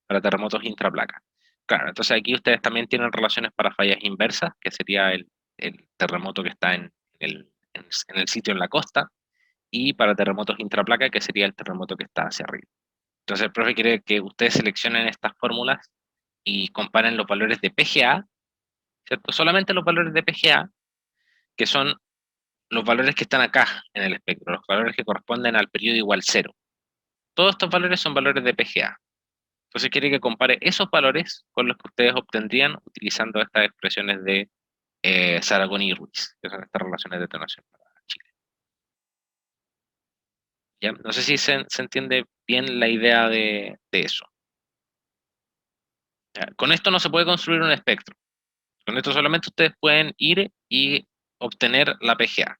[SPEAKER 1] para terremotos intraplaca. Claro, entonces aquí ustedes también tienen relaciones para fallas inversas, que sería el terremoto que está en el sitio en la costa, y para terremotos intraplaca, que sería el terremoto que está hacia arriba. Entonces el profe quiere que ustedes seleccionen estas fórmulas y comparen los valores de PGA, ¿cierto? Solamente los valores de PGA, que son los valores que están acá en el espectro, los valores que corresponden al periodo igual 0. Todos estos valores son valores de PGA. Entonces quiere que compare esos valores con los que ustedes obtendrían utilizando estas expresiones de Saragoni y Ruiz, que son estas relaciones de atenuación para Chile. ¿Ya? No sé si se entiende bien la idea de eso. ¿Ya? Con esto no se puede construir un espectro. Con esto solamente ustedes pueden ir y obtener la PGA.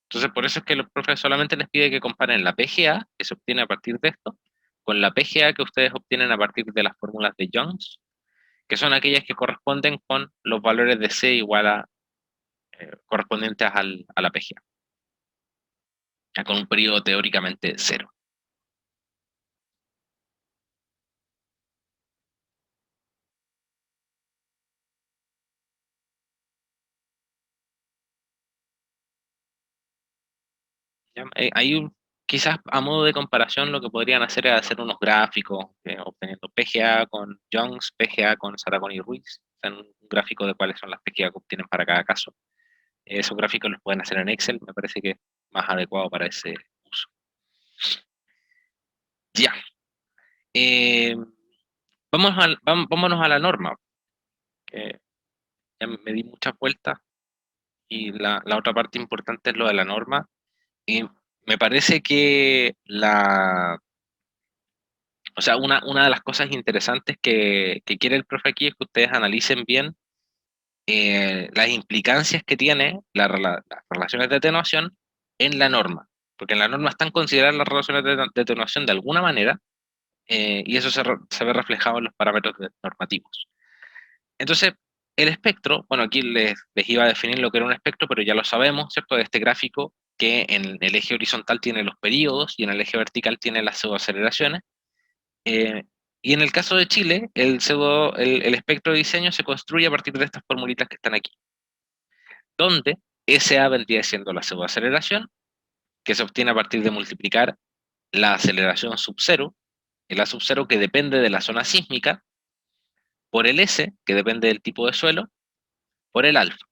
[SPEAKER 1] Entonces, por eso es que los profes solamente les pide que comparen la PGA, que se obtiene a partir de esto, con la PGA que ustedes obtienen a partir de las fórmulas de Young's, que son aquellas que corresponden con los valores de C igual a correspondientes a la PGA, ya con un periodo teóricamente 0. ¿Ya? Ahí quizás a modo de comparación lo que podrían hacer es hacer unos gráficos obteniendo PGA con Young's, PGA con Saragoni y Ruiz, o sea, un gráfico de cuáles son las PGA que obtienen para cada caso. Esos gráficos los pueden hacer en Excel, me parece que es más adecuado para ese uso. Ya. Vámonos a la norma, que ya me di muchas vueltas, y la otra parte importante es lo de la norma. Y me parece que o sea, una de las cosas interesantes que quiere el profe aquí es que ustedes analicen bien las implicancias que tiene las relaciones de atenuación en la norma, porque en la norma están consideradas las relaciones de atenuación de alguna manera, y eso se ve reflejado en los parámetros normativos. Entonces, el espectro, bueno, aquí les iba a definir lo que era un espectro, pero ya lo sabemos, ¿cierto? De este gráfico, que en el eje horizontal tiene los períodos y en el eje vertical tiene las pseudoaceleraciones. Y en el caso de Chile, el espectro de diseño se construye a partir de estas formulitas que están aquí, donde SA vendría siendo la pseudoaceleración, que se obtiene a partir de multiplicar la aceleración sub cero, el A sub cero que depende de la zona sísmica, por el S, que depende del tipo de suelo, por el alfa,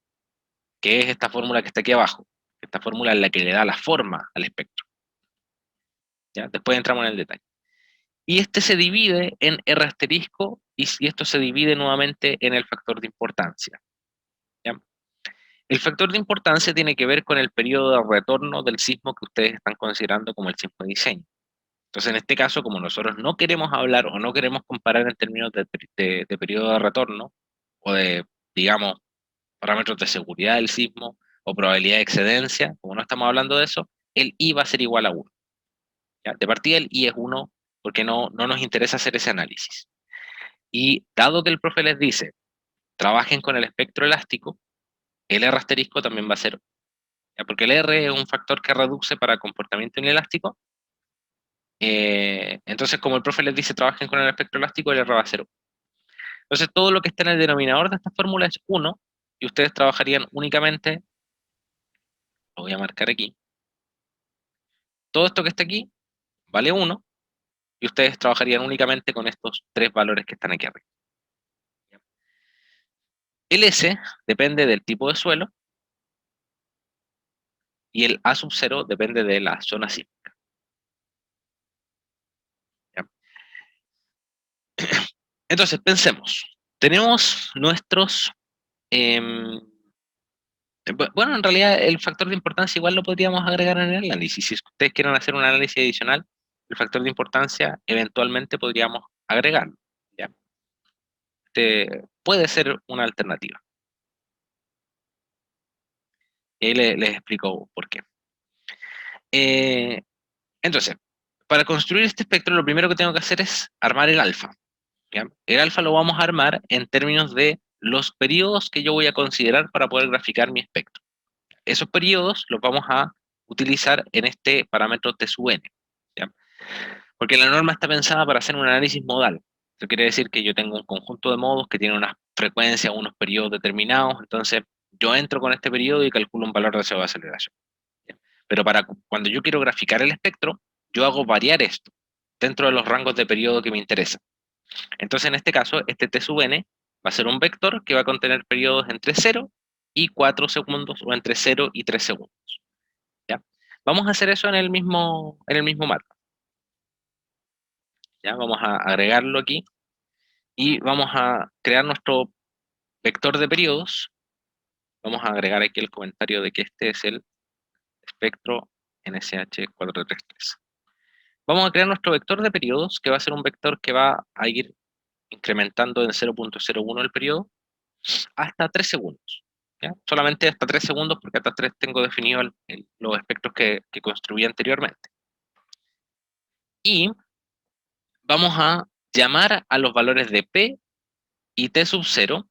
[SPEAKER 1] que es esta fórmula que está aquí abajo. Esta fórmula es la que le da la forma al espectro. ¿Ya? Después entramos en el detalle. Y este se divide en R asterisco, y esto se divide nuevamente en el factor de importancia. ¿Ya? El factor de importancia tiene que ver con el periodo de retorno del sismo que ustedes están considerando como el sismo de diseño. Entonces, en este caso, como nosotros no queremos hablar o no queremos comparar en términos de periodo de retorno, o de, digamos, parámetros de seguridad del sismo, o probabilidad de excedencia, como no estamos hablando de eso, el I va a ser igual a 1. ¿Ya? De partida el I es 1 porque no nos interesa hacer ese análisis. Y dado que el profe les dice, trabajen con el espectro elástico, el R asterisco también va a ser, ¿ya? Porque el R es un factor que reduce para comportamiento inelástico. Entonces, como el profe les dice, trabajen con el espectro elástico, el R va a ser 1. Entonces, todo lo que está en el denominador de esta fórmula es 1, y ustedes trabajarían únicamente, lo voy a marcar aquí, todo esto que está aquí vale 1, y ustedes trabajarían únicamente con estos 3 valores que están aquí arriba. El S depende del tipo de suelo, y el A sub 0 depende de la zona sísmica. ¿Ya? Entonces, pensemos, tenemos nuestros... bueno, en realidad el factor de importancia igual lo podríamos agregar en el análisis. Si ustedes quieren hacer un análisis adicional, el factor de importancia eventualmente podríamos agregarlo. ¿Ya? Puede ser una alternativa. Y ahí les explico por qué. Entonces, para construir este espectro, lo primero que tengo que hacer es armar el alfa. ¿Ya? El alfa lo vamos a armar en términos de los periodos que yo voy a considerar para poder graficar mi espectro. Esos periodos los vamos a utilizar en este parámetro T sub n. ¿Ya? Porque la norma está pensada para hacer un análisis modal. Eso quiere decir que yo tengo un conjunto de modos que tienen unas frecuencias, unos periodos determinados, entonces yo entro con este periodo y calculo un valor de CO de aceleración. Pero cuando yo quiero graficar el espectro, yo hago variar esto dentro de los rangos de periodo que me interesan. Entonces, en este caso, este T sub n va a ser un vector que va a contener periodos entre 0 y 4 segundos o entre 0 y 3 segundos. ¿Ya? Vamos a hacer eso en el mismo marco. ¿Ya? Vamos a agregarlo aquí y vamos a crear nuestro vector de periodos. Vamos a agregar aquí el comentario de que este es el espectro NSH433. Vamos a crear nuestro vector de periodos, que va a ser un vector que va a ir incrementando en 0.01 el periodo hasta 3 segundos. ¿Ya? Solamente hasta 3 segundos, porque hasta 3 tengo definido los espectros que construí anteriormente. Y vamos a llamar a los valores de P y T sub 0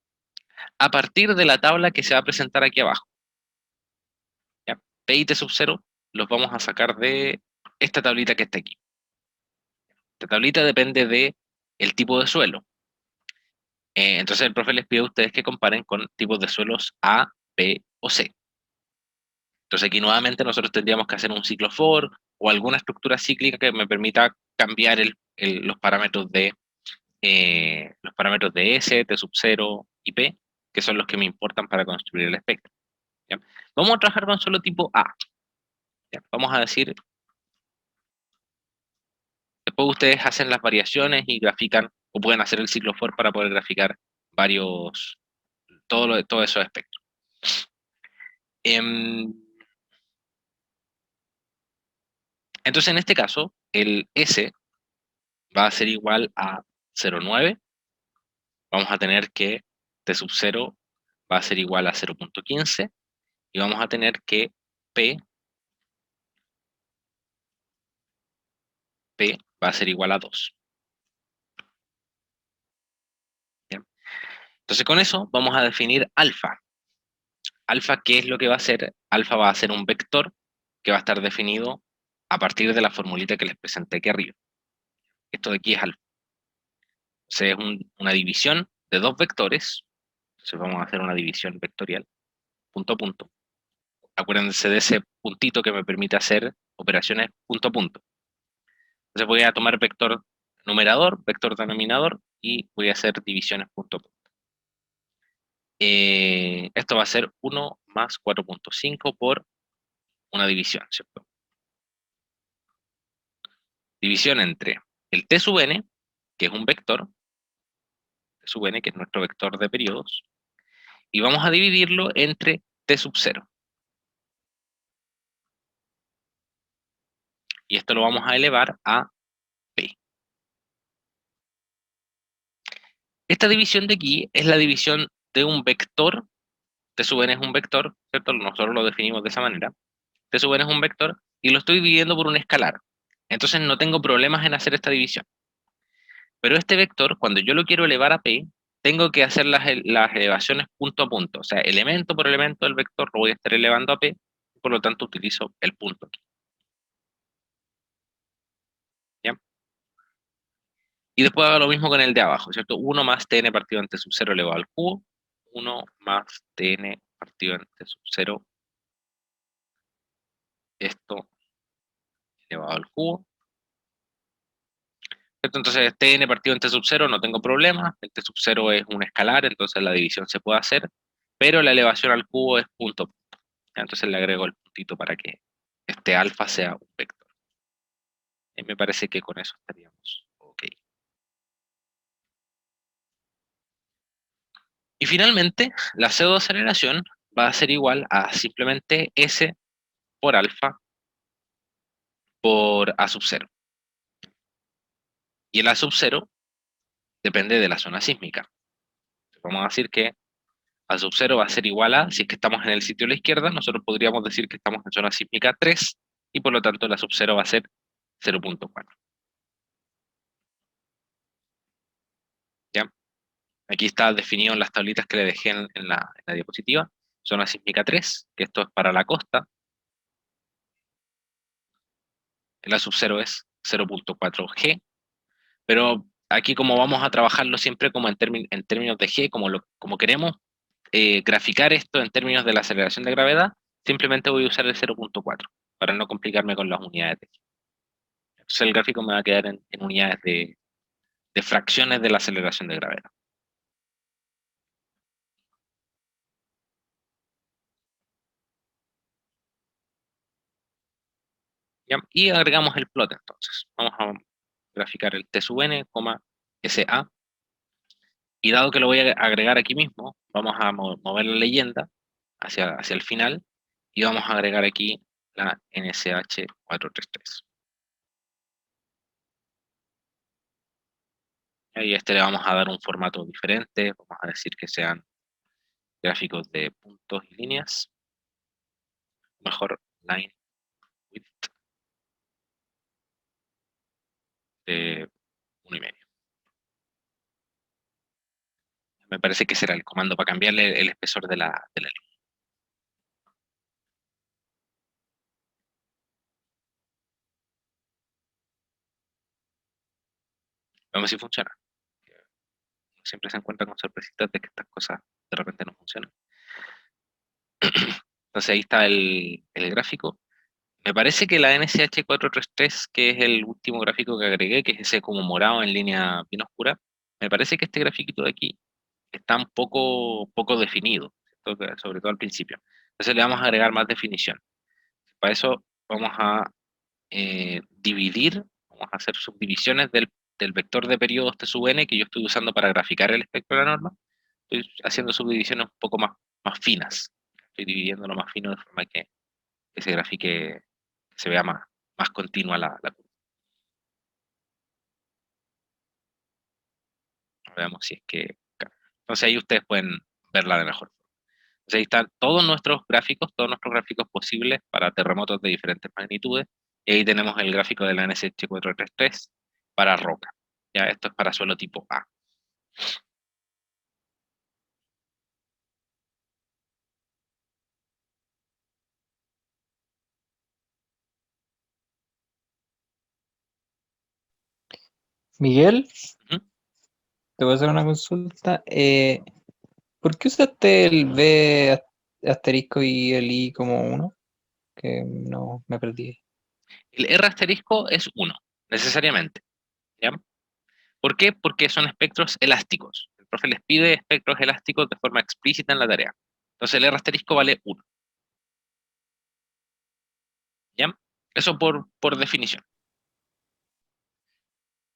[SPEAKER 1] a partir de la tabla que se va a presentar aquí abajo. ¿Ya? P y T sub 0 los vamos a sacar de esta tablita que está aquí. Esta tablita depende del tipo de suelo. Entonces el profe les pide a ustedes que comparen con tipos de suelos A, B o C. Entonces aquí nuevamente nosotros tendríamos que hacer un ciclo for o alguna estructura cíclica que me permita cambiar los parámetros de S, T sub 0 y P, que son los que me importan para construir el espectro. ¿Ya? Vamos a trabajar con suelo tipo A. ¿Ya? Vamos a decir, después ustedes hacen las variaciones y grafican, o pueden hacer el ciclo for para poder graficar todos esos espectros. Entonces en este caso, el S va a ser igual a 0,9. Vamos a tener que T sub 0 va a ser igual a 0.15. Y vamos a tener que P va a ser igual a 2. ¿Bien? Entonces con eso vamos a definir alfa. Alfa, ¿qué es lo que va a hacer? Alfa va a ser un vector que va a estar definido a partir de la formulita que les presenté aquí arriba. Esto de aquí es alfa. Entonces es una división de dos vectores. Entonces vamos a hacer una división vectorial, punto a punto. Acuérdense de ese puntito que me permite hacer operaciones punto a punto. Entonces voy a tomar vector numerador, vector denominador, y voy a hacer divisiones punto a punto. Esto va a ser 1 más 4.5 por una división, ¿cierto? División entre el T sub n, que es un vector, T sub n, que es nuestro vector de periodos, y vamos a dividirlo entre T sub 0. Y esto lo vamos a elevar a P. Esta división de aquí es la división de un vector. T sub n es un vector, ¿cierto? Nosotros lo definimos de esa manera. T sub n es un vector y lo estoy dividiendo por un escalar. Entonces no tengo problemas en hacer esta división. Pero este vector, cuando yo lo quiero elevar a P, tengo que hacer las elevaciones punto a punto. O sea, elemento por elemento del vector lo voy a estar elevando a P, y por lo tanto utilizo el punto aquí. ¿Ya? Y después hago lo mismo con el de abajo, ¿cierto? 1 más Tn partido en T sub 0 elevado al cubo. 1 más Tn partido en T sub 0. Esto elevado al cubo. Entonces, Tn partido en T sub 0 no tengo problema. El T sub 0 es un escalar, entonces la división se puede hacer. Pero la elevación al cubo es punto a punto. Entonces le agrego el puntito para que este alfa sea un vector. Y me parece que con eso estaríamos ok. Y finalmente, la pseudoaceleración va a ser igual a simplemente S por alfa por A sub 0. Y el A sub 0 depende de la zona sísmica. Vamos a decir que A sub 0 va a ser igual a, si es que estamos en el sitio a la izquierda, nosotros podríamos decir que estamos en zona sísmica 3, y por lo tanto el A sub 0 va a ser 0.4. ¿Ya? Aquí está definido en las tablitas que le dejé en la diapositiva. Zona sísmica 3, que esto es para la costa. El A sub 0 es 0.4 G, pero aquí como vamos a trabajarlo siempre como en términos de G, como queremos graficar esto en términos de la aceleración de gravedad, simplemente voy a usar el 0.4 para no complicarme con las unidades de. Entonces el gráfico me va a quedar en unidades de fracciones de la aceleración de gravedad. ¿Ya? Y agregamos el plot entonces. Vamos a graficar el T sub n, SA. Y dado que lo voy a agregar aquí mismo, vamos a mover la leyenda hacia el final y vamos a agregar aquí la NSH433. Y a este le vamos a dar un formato diferente, vamos a decir que sean gráficos de puntos y líneas. Mejor line width de 1,5. Me parece que será el comando para cambiarle el espesor de la línea. Vamos si funciona. Siempre se encuentra con sorpresitas de que estas cosas de repente no funcionan. Entonces ahí está el gráfico. Me parece que la NSH433, que es el último gráfico que agregué, que es ese como morado en línea bien oscura, me parece que este grafiquito de aquí está un poco definido, sobre todo al principio. Entonces le vamos a agregar más definición. Para eso vamos a vamos a hacer subdivisiones del vector de periodos T sub n que yo estoy usando para graficar el espectro de la norma. Estoy haciendo subdivisiones un poco más finas. Estoy dividiéndolo más fino de forma que se grafique, que se vea más continua la curva. Veamos si es que. Entonces ahí ustedes pueden verla de mejor forma. Entonces ahí están todos nuestros gráficos posibles para terremotos de diferentes magnitudes. Y ahí tenemos el gráfico de la NSH433 para roca. Ya esto es para suelo tipo A.
[SPEAKER 9] Miguel,
[SPEAKER 1] Ujú.
[SPEAKER 9] te voy a hacer una consulta. ¿Por qué usaste el B asterisco y el I como uno? Que no me perdí.
[SPEAKER 1] El R asterisco es 1, necesariamente. ¿Ya? ¿Por qué? Porque son espectros elásticos. El profe les pide espectros elásticos de forma explícita en la tarea. Entonces el R asterisco vale 1. ¿Ya? Eso por definición.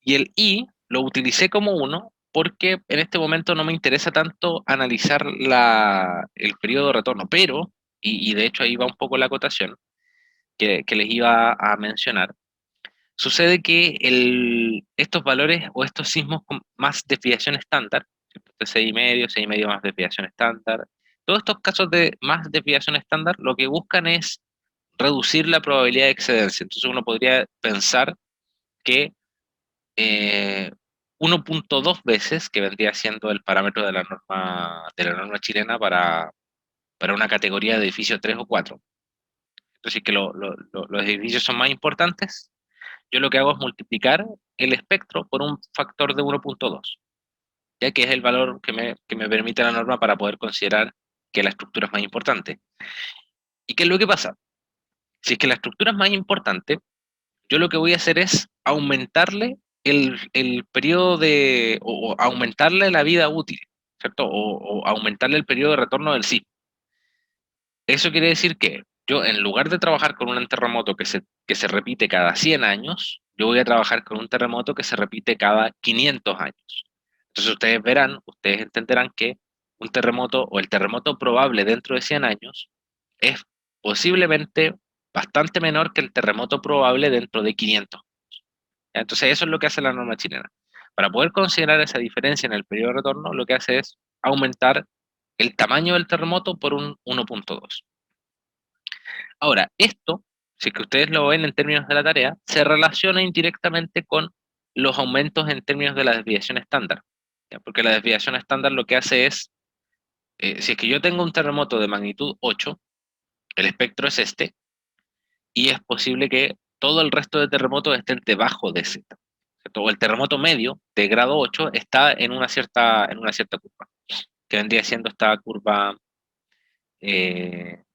[SPEAKER 1] Y el I lo utilicé como 1 porque en este momento no me interesa tanto analizar el periodo de retorno, pero, y de hecho ahí va un poco la acotación que les iba a mencionar, sucede que estos valores o estos sismos con más desviación estándar, de 6,5 más desviación estándar, todos estos casos de más desviación estándar lo que buscan es reducir la probabilidad de excedencia. Entonces uno podría pensar que 1.2 veces, que vendría siendo el parámetro de la norma chilena para una categoría de edificio 3 o 4. Entonces, que los edificios son más importantes, yo lo que hago es multiplicar el espectro por un factor de 1.2, ya que es el valor que me permite la norma para poder considerar que la estructura es más importante. ¿Y qué es lo que pasa? Si es que la estructura es más importante, yo lo que voy a hacer es aumentarle el periodo o aumentarle la vida útil, ¿cierto? O aumentarle el periodo de retorno del sismo. Eso quiere decir que yo, en lugar de trabajar con un terremoto que se repite cada 100 años, yo voy a trabajar con un terremoto que se repite cada 500 años. Entonces ustedes entenderán que un terremoto o el terremoto probable dentro de 100 años es posiblemente bastante menor que el terremoto probable dentro de 500. Entonces eso es lo que hace la norma chilena. Para poder considerar esa diferencia en el periodo de retorno, lo que hace es aumentar el tamaño del terremoto por un 1.2. Ahora, esto, si es que ustedes lo ven en términos de la tarea, se relaciona indirectamente con los aumentos en términos de la desviación estándar. ¿Ya? Porque la desviación estándar lo que hace es, si es que yo tengo un terremoto de magnitud 8, el espectro es este, y es posible que todo el resto de terremotos estén debajo de Z. ¿Cierto? O el terremoto medio de grado 8 está en una cierta curva. que vendría siendo esta curva, la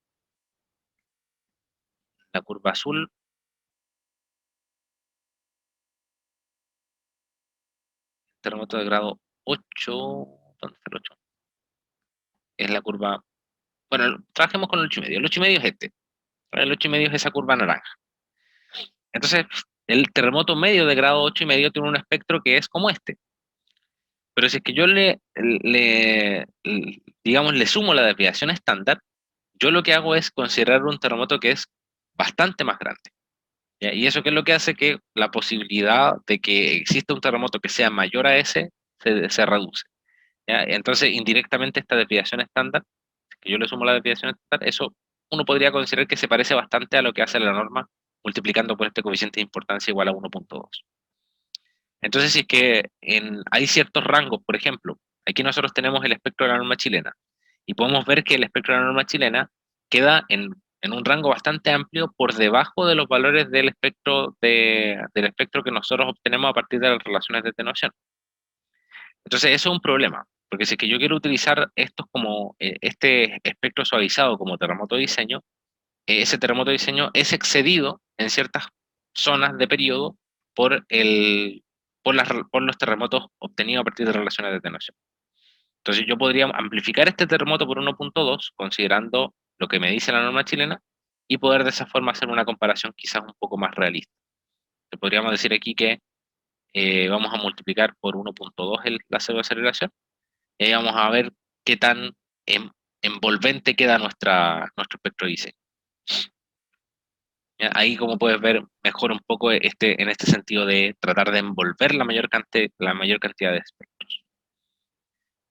[SPEAKER 1] curva azul, terremoto de grado 8, ¿dónde está el 8? Es la curva, bueno, trabajemos con el 8,5. El 8,5 es este, el 8,5 es esa curva naranja. Entonces, el terremoto medio de grado 8,5 tiene un espectro que es como este. Pero si es que yo digamos, le sumo la desviación estándar, yo lo que hago es considerar un terremoto que es bastante más grande. ¿Ya? Y eso que es lo que hace que la posibilidad de que exista un terremoto que sea mayor a ese se reduce. ¿Ya? Entonces, indirectamente esta desviación estándar, que yo le sumo la desviación estándar, eso uno podría considerar que se parece bastante a lo que hace la norma multiplicando por este coeficiente de importancia igual a 1,2. Entonces, si es que hay ciertos rangos, por ejemplo, aquí nosotros tenemos el espectro de la norma chilena y podemos ver que el espectro de la norma chilena queda en un rango bastante amplio por debajo de los valores del espectro que nosotros obtenemos a partir de las relaciones de atenuación. Entonces, eso es un problema, porque si es que yo quiero utilizar estos como este espectro suavizado como terremoto de diseño, ese terremoto de diseño es excedido en ciertas zonas de periodo por, por los terremotos obtenidos a partir de relaciones de atenuación. Entonces yo podría amplificar este terremoto por 1,2, considerando lo que me dice la norma chilena, y poder de esa forma hacer una comparación quizás un poco más realista. Podríamos decir aquí que vamos a multiplicar por 1,2 la pseudoaceleración, y ahí vamos a ver qué tan envolvente queda nuestro espectro de diseño. ¿Ya? Ahí como puedes ver mejor un poco en este sentido de tratar de envolver la mayor cantidad de espectros.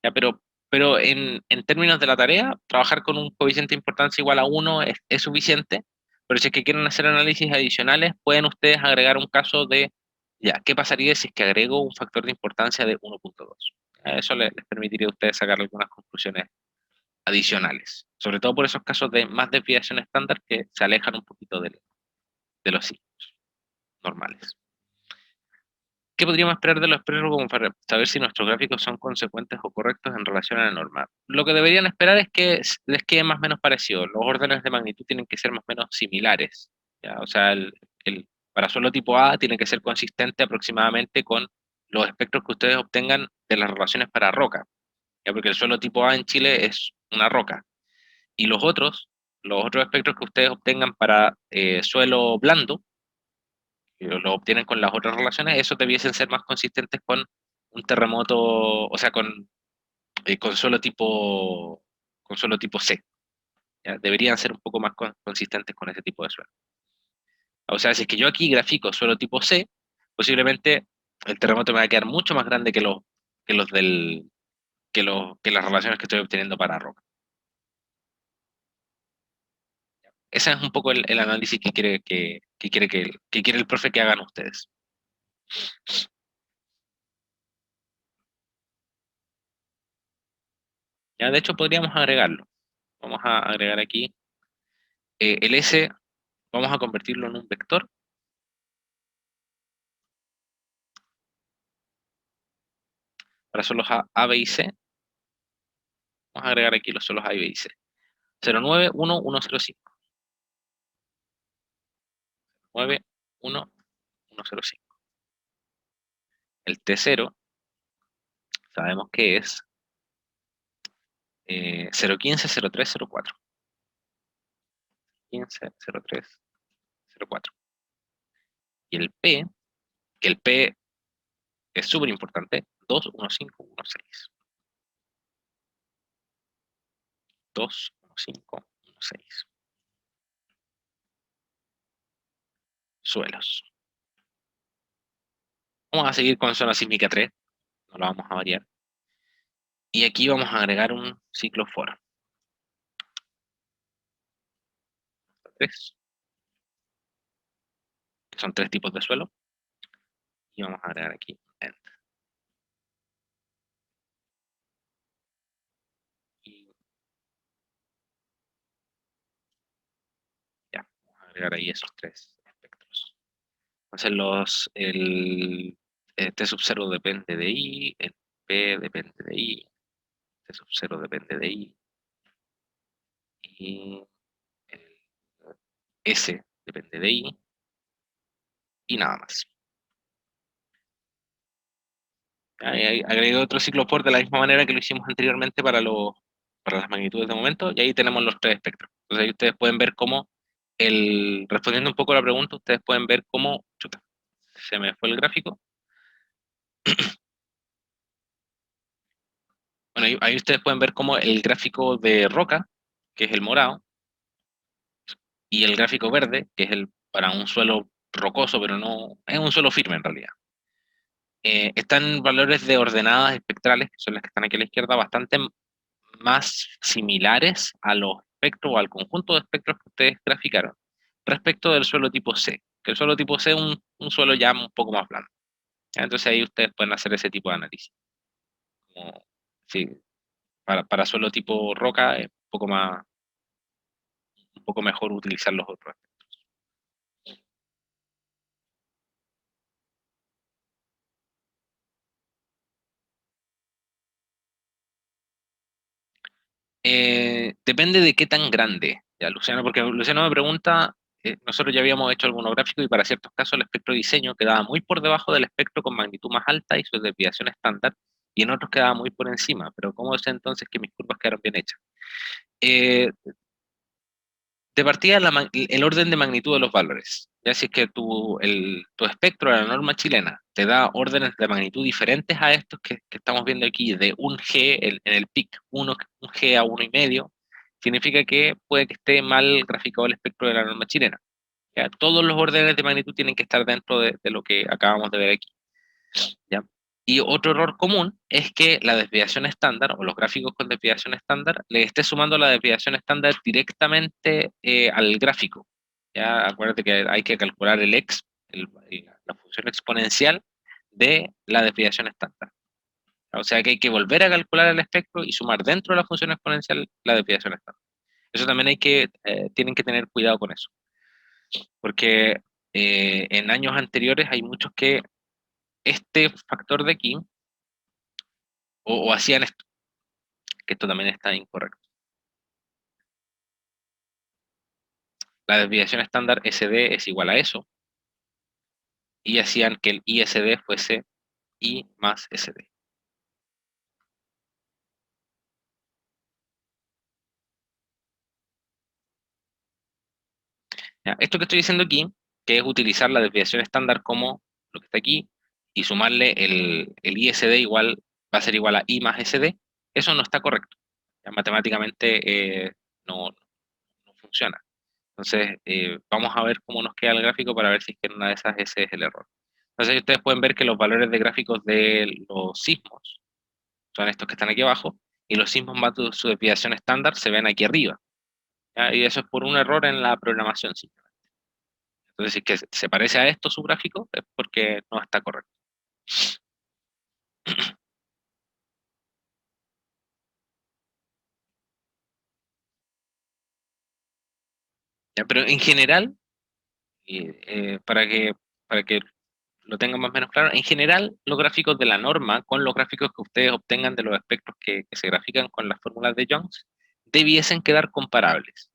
[SPEAKER 1] ¿Ya? Pero en términos de la tarea, trabajar con un coeficiente de importancia igual a 1 es suficiente, pero si es que quieren hacer análisis adicionales, pueden ustedes agregar un caso de, ya, ¿qué pasaría si es que agrego un factor de importancia de 1,2? Eso les permitiría a ustedes sacar algunas conclusiones adicionales, sobre todo por esos casos de más desviación estándar que se alejan un poquito de los signos normales. ¿Qué podríamos esperar de los expresos como para saber si nuestros gráficos son consecuentes o correctos en relación a la norma? Lo que deberían esperar es que les quede más o menos parecido. Los órdenes de magnitud tienen que ser más o menos similares. ¿Ya? O sea, para suelo tipo A tiene que ser consistente aproximadamente con los espectros que ustedes obtengan de las relaciones para roca. ¿Ya? Porque el suelo tipo A en Chile es una roca. Y los otros espectros que ustedes obtengan para suelo blando, que lo obtienen con las otras relaciones, esos debiesen ser más consistentes con un terremoto, o sea, con suelo tipo C. ¿Ya? Deberían ser un poco más consistentes con ese tipo de suelo. O sea, si es que yo aquí grafico suelo tipo C, posiblemente el terremoto me va a quedar mucho más grande que los del, que las relaciones que estoy obteniendo para roca. Ese es un poco el análisis que quiere el profe que hagan ustedes. Ya, de hecho, podríamos agregarlo. Vamos a agregar aquí el S, vamos a convertirlo en un vector. Para suelos A, B y C. Vamos a agregar aquí los suelos A, B y C. 0,9, 1, 1, 0, 5. 9, 1, 1, 0, 5. El T0 sabemos que es 0,15, 0,3, 0,4. 15, 0,3, 0,4. Y el P, que el P es súper importante, 2, 1, 5, 1, 6. 2, 1, 5, 1, 6. Suelos. Vamos a seguir con zona sísmica 3, no la vamos a variar. Y aquí vamos a agregar un ciclo for. 3, que son 3 tipos de suelo. Y vamos a agregar aquí end. Y ya, vamos a agregar ahí esos 3 espectros. Entonces T sub 0 depende de I, el P depende de I, T sub 0 depende de I. Y el S depende de I. Y nada más. Ahí agregué otro ciclo por de la misma manera que lo hicimos anteriormente para las magnitudes de momento, y ahí tenemos los tres espectros. Entonces ahí ustedes pueden ver cómo, respondiendo un poco a la pregunta, ustedes pueden ver cómo, chuta, se me fue el gráfico. Bueno, ahí ustedes pueden ver cómo el gráfico de roca, que es el morado, y el gráfico verde, que es el para un suelo rocoso, pero no, es un suelo firme en realidad. Están valores de ordenadas espectrales, que son las que están aquí a la izquierda, bastante más similares a los espectros o al conjunto de espectros que ustedes graficaron respecto del suelo tipo C, que el suelo tipo C es un suelo ya un poco más blando. ¿Ya? Entonces ahí ustedes pueden hacer ese tipo de análisis. Como, sí, para suelo tipo roca es un poco mejor utilizar los otros. Depende de qué tan grande, ya, Luciano, porque Luciano me pregunta, nosotros ya habíamos hecho algunos gráficos y para ciertos casos el espectro de diseño quedaba muy por debajo del espectro con magnitud más alta y su desviación estándar, y en otros quedaba muy por encima, pero ¿cómo sé entonces que mis curvas quedaron bien hechas? Eh, de partida, el orden de magnitud de los valores. Ya si es que tu espectro de la norma chilena te da órdenes de magnitud diferentes a estos que estamos viendo aquí, de un G, en el PIC 1, un G a 1,5, significa que puede que esté mal graficado el espectro de la norma chilena. ¿Ya? Todos los órdenes de magnitud tienen que estar dentro de lo que acabamos de ver aquí. ¿Ya? Y otro error común es que la desviación estándar o los gráficos con desviación estándar le esté sumando la desviación estándar directamente al gráfico. Ya acuérdate que hay que calcular la función exponencial de la desviación estándar. O sea que hay que volver a calcular el espectro y sumar dentro de la función exponencial la desviación estándar. Eso también tienen que tener cuidado con eso. Porque en años anteriores hay muchos que este factor de aquí o hacían esto, que esto también está incorrecto. La desviación estándar SD es igual a eso, y hacían que el ISD fuese I más SD. ¿Ya? Esto que estoy diciendo aquí, que es utilizar la desviación estándar como lo que está aquí, y sumarle el ISD va a ser igual a I más SD, eso no está correcto. Ya, matemáticamente no, no funciona. Entonces, vamos a ver cómo nos queda el gráfico para ver si es que en una de esas ese es el error. Entonces, ustedes pueden ver que los valores de gráficos de los sismos son estos que están aquí abajo, y los sismos más de su desviación estándar se ven aquí arriba. ¿Ya? Y eso es por un error en la programación, simplemente. Entonces, si es que se parece a esto su gráfico, es porque no está correcto. ¿Ya? Pero en general, para que lo tengan más o menos claro, en general los gráficos de la norma con los gráficos que ustedes obtengan de los espectros que se grafican con las fórmulas de Jones debiesen quedar comparables.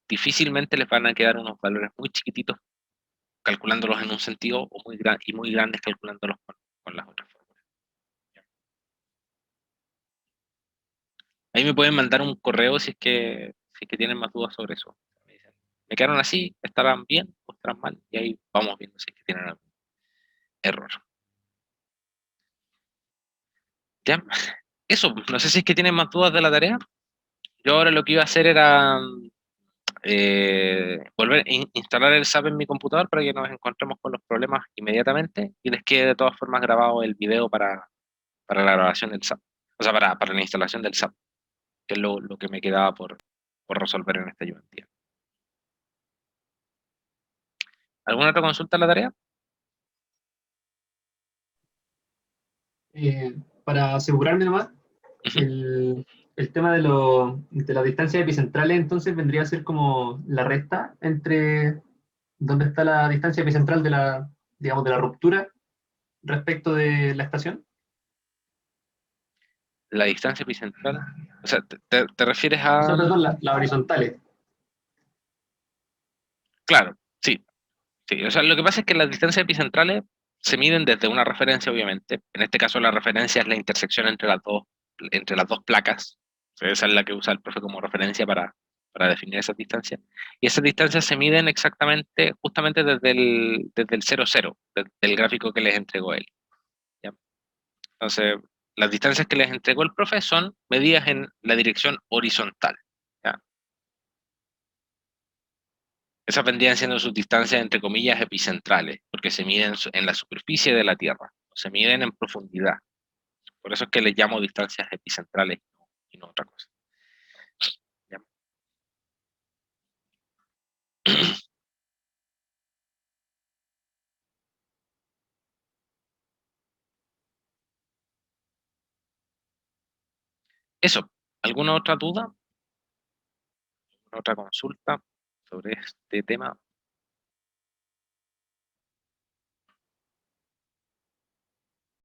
[SPEAKER 1] Difícilmente les van a quedar unos valores muy chiquititos calculándolos en un sentido o y muy grandes calculándolos con las otras fórmulas. Ahí me pueden mandar un correo si es que tienen más dudas sobre eso. Me dicen, ¿me quedaron así? ¿Estarán bien o estarán mal? Y ahí vamos viendo si es que tienen algún error. ¿Ya? Eso, no sé si es que tienen más dudas de la tarea. Yo ahora lo que iba a hacer era volver a instalar el SAP en mi computador para que nos encontremos con los problemas inmediatamente y les quede de todas formas grabado el video para la grabación del SAP. O sea, para la instalación del SAP, que es lo que me quedaba por resolver en esta ayudantía. ¿Alguna otra consulta en la tarea?
[SPEAKER 7] Para asegurarme nomás, el tema de las distancias epicentrales entonces vendría a ser como la resta entre dónde está la distancia epicentral digamos, de la ruptura respecto de la estación.
[SPEAKER 1] La distancia epicentral. O sea, te refieres a.
[SPEAKER 7] Sobre todo las horizontales.
[SPEAKER 1] Claro, sí. Sí. O sea, lo que pasa es que las distancias epicentrales se miden desde una referencia, obviamente. En este caso, la referencia es la intersección entre las dos placas. Esa es la que usa el profe como referencia para definir esas distancias. Y esas distancias se miden exactamente, justamente desde el 0, 0, desde el gráfico que les entregó él. ¿Ya? Entonces, las distancias que les entregó el profe son medidas en la dirección horizontal. ¿Ya? Esas vendrían siendo sus distancias, entre comillas, epicentrales, porque se miden en la superficie de la Tierra, se miden en profundidad. Por eso es que les llamo distancias epicentrales y no otra cosa. ¿Ya? Eso, ¿alguna otra duda? ¿Alguna otra consulta sobre este tema?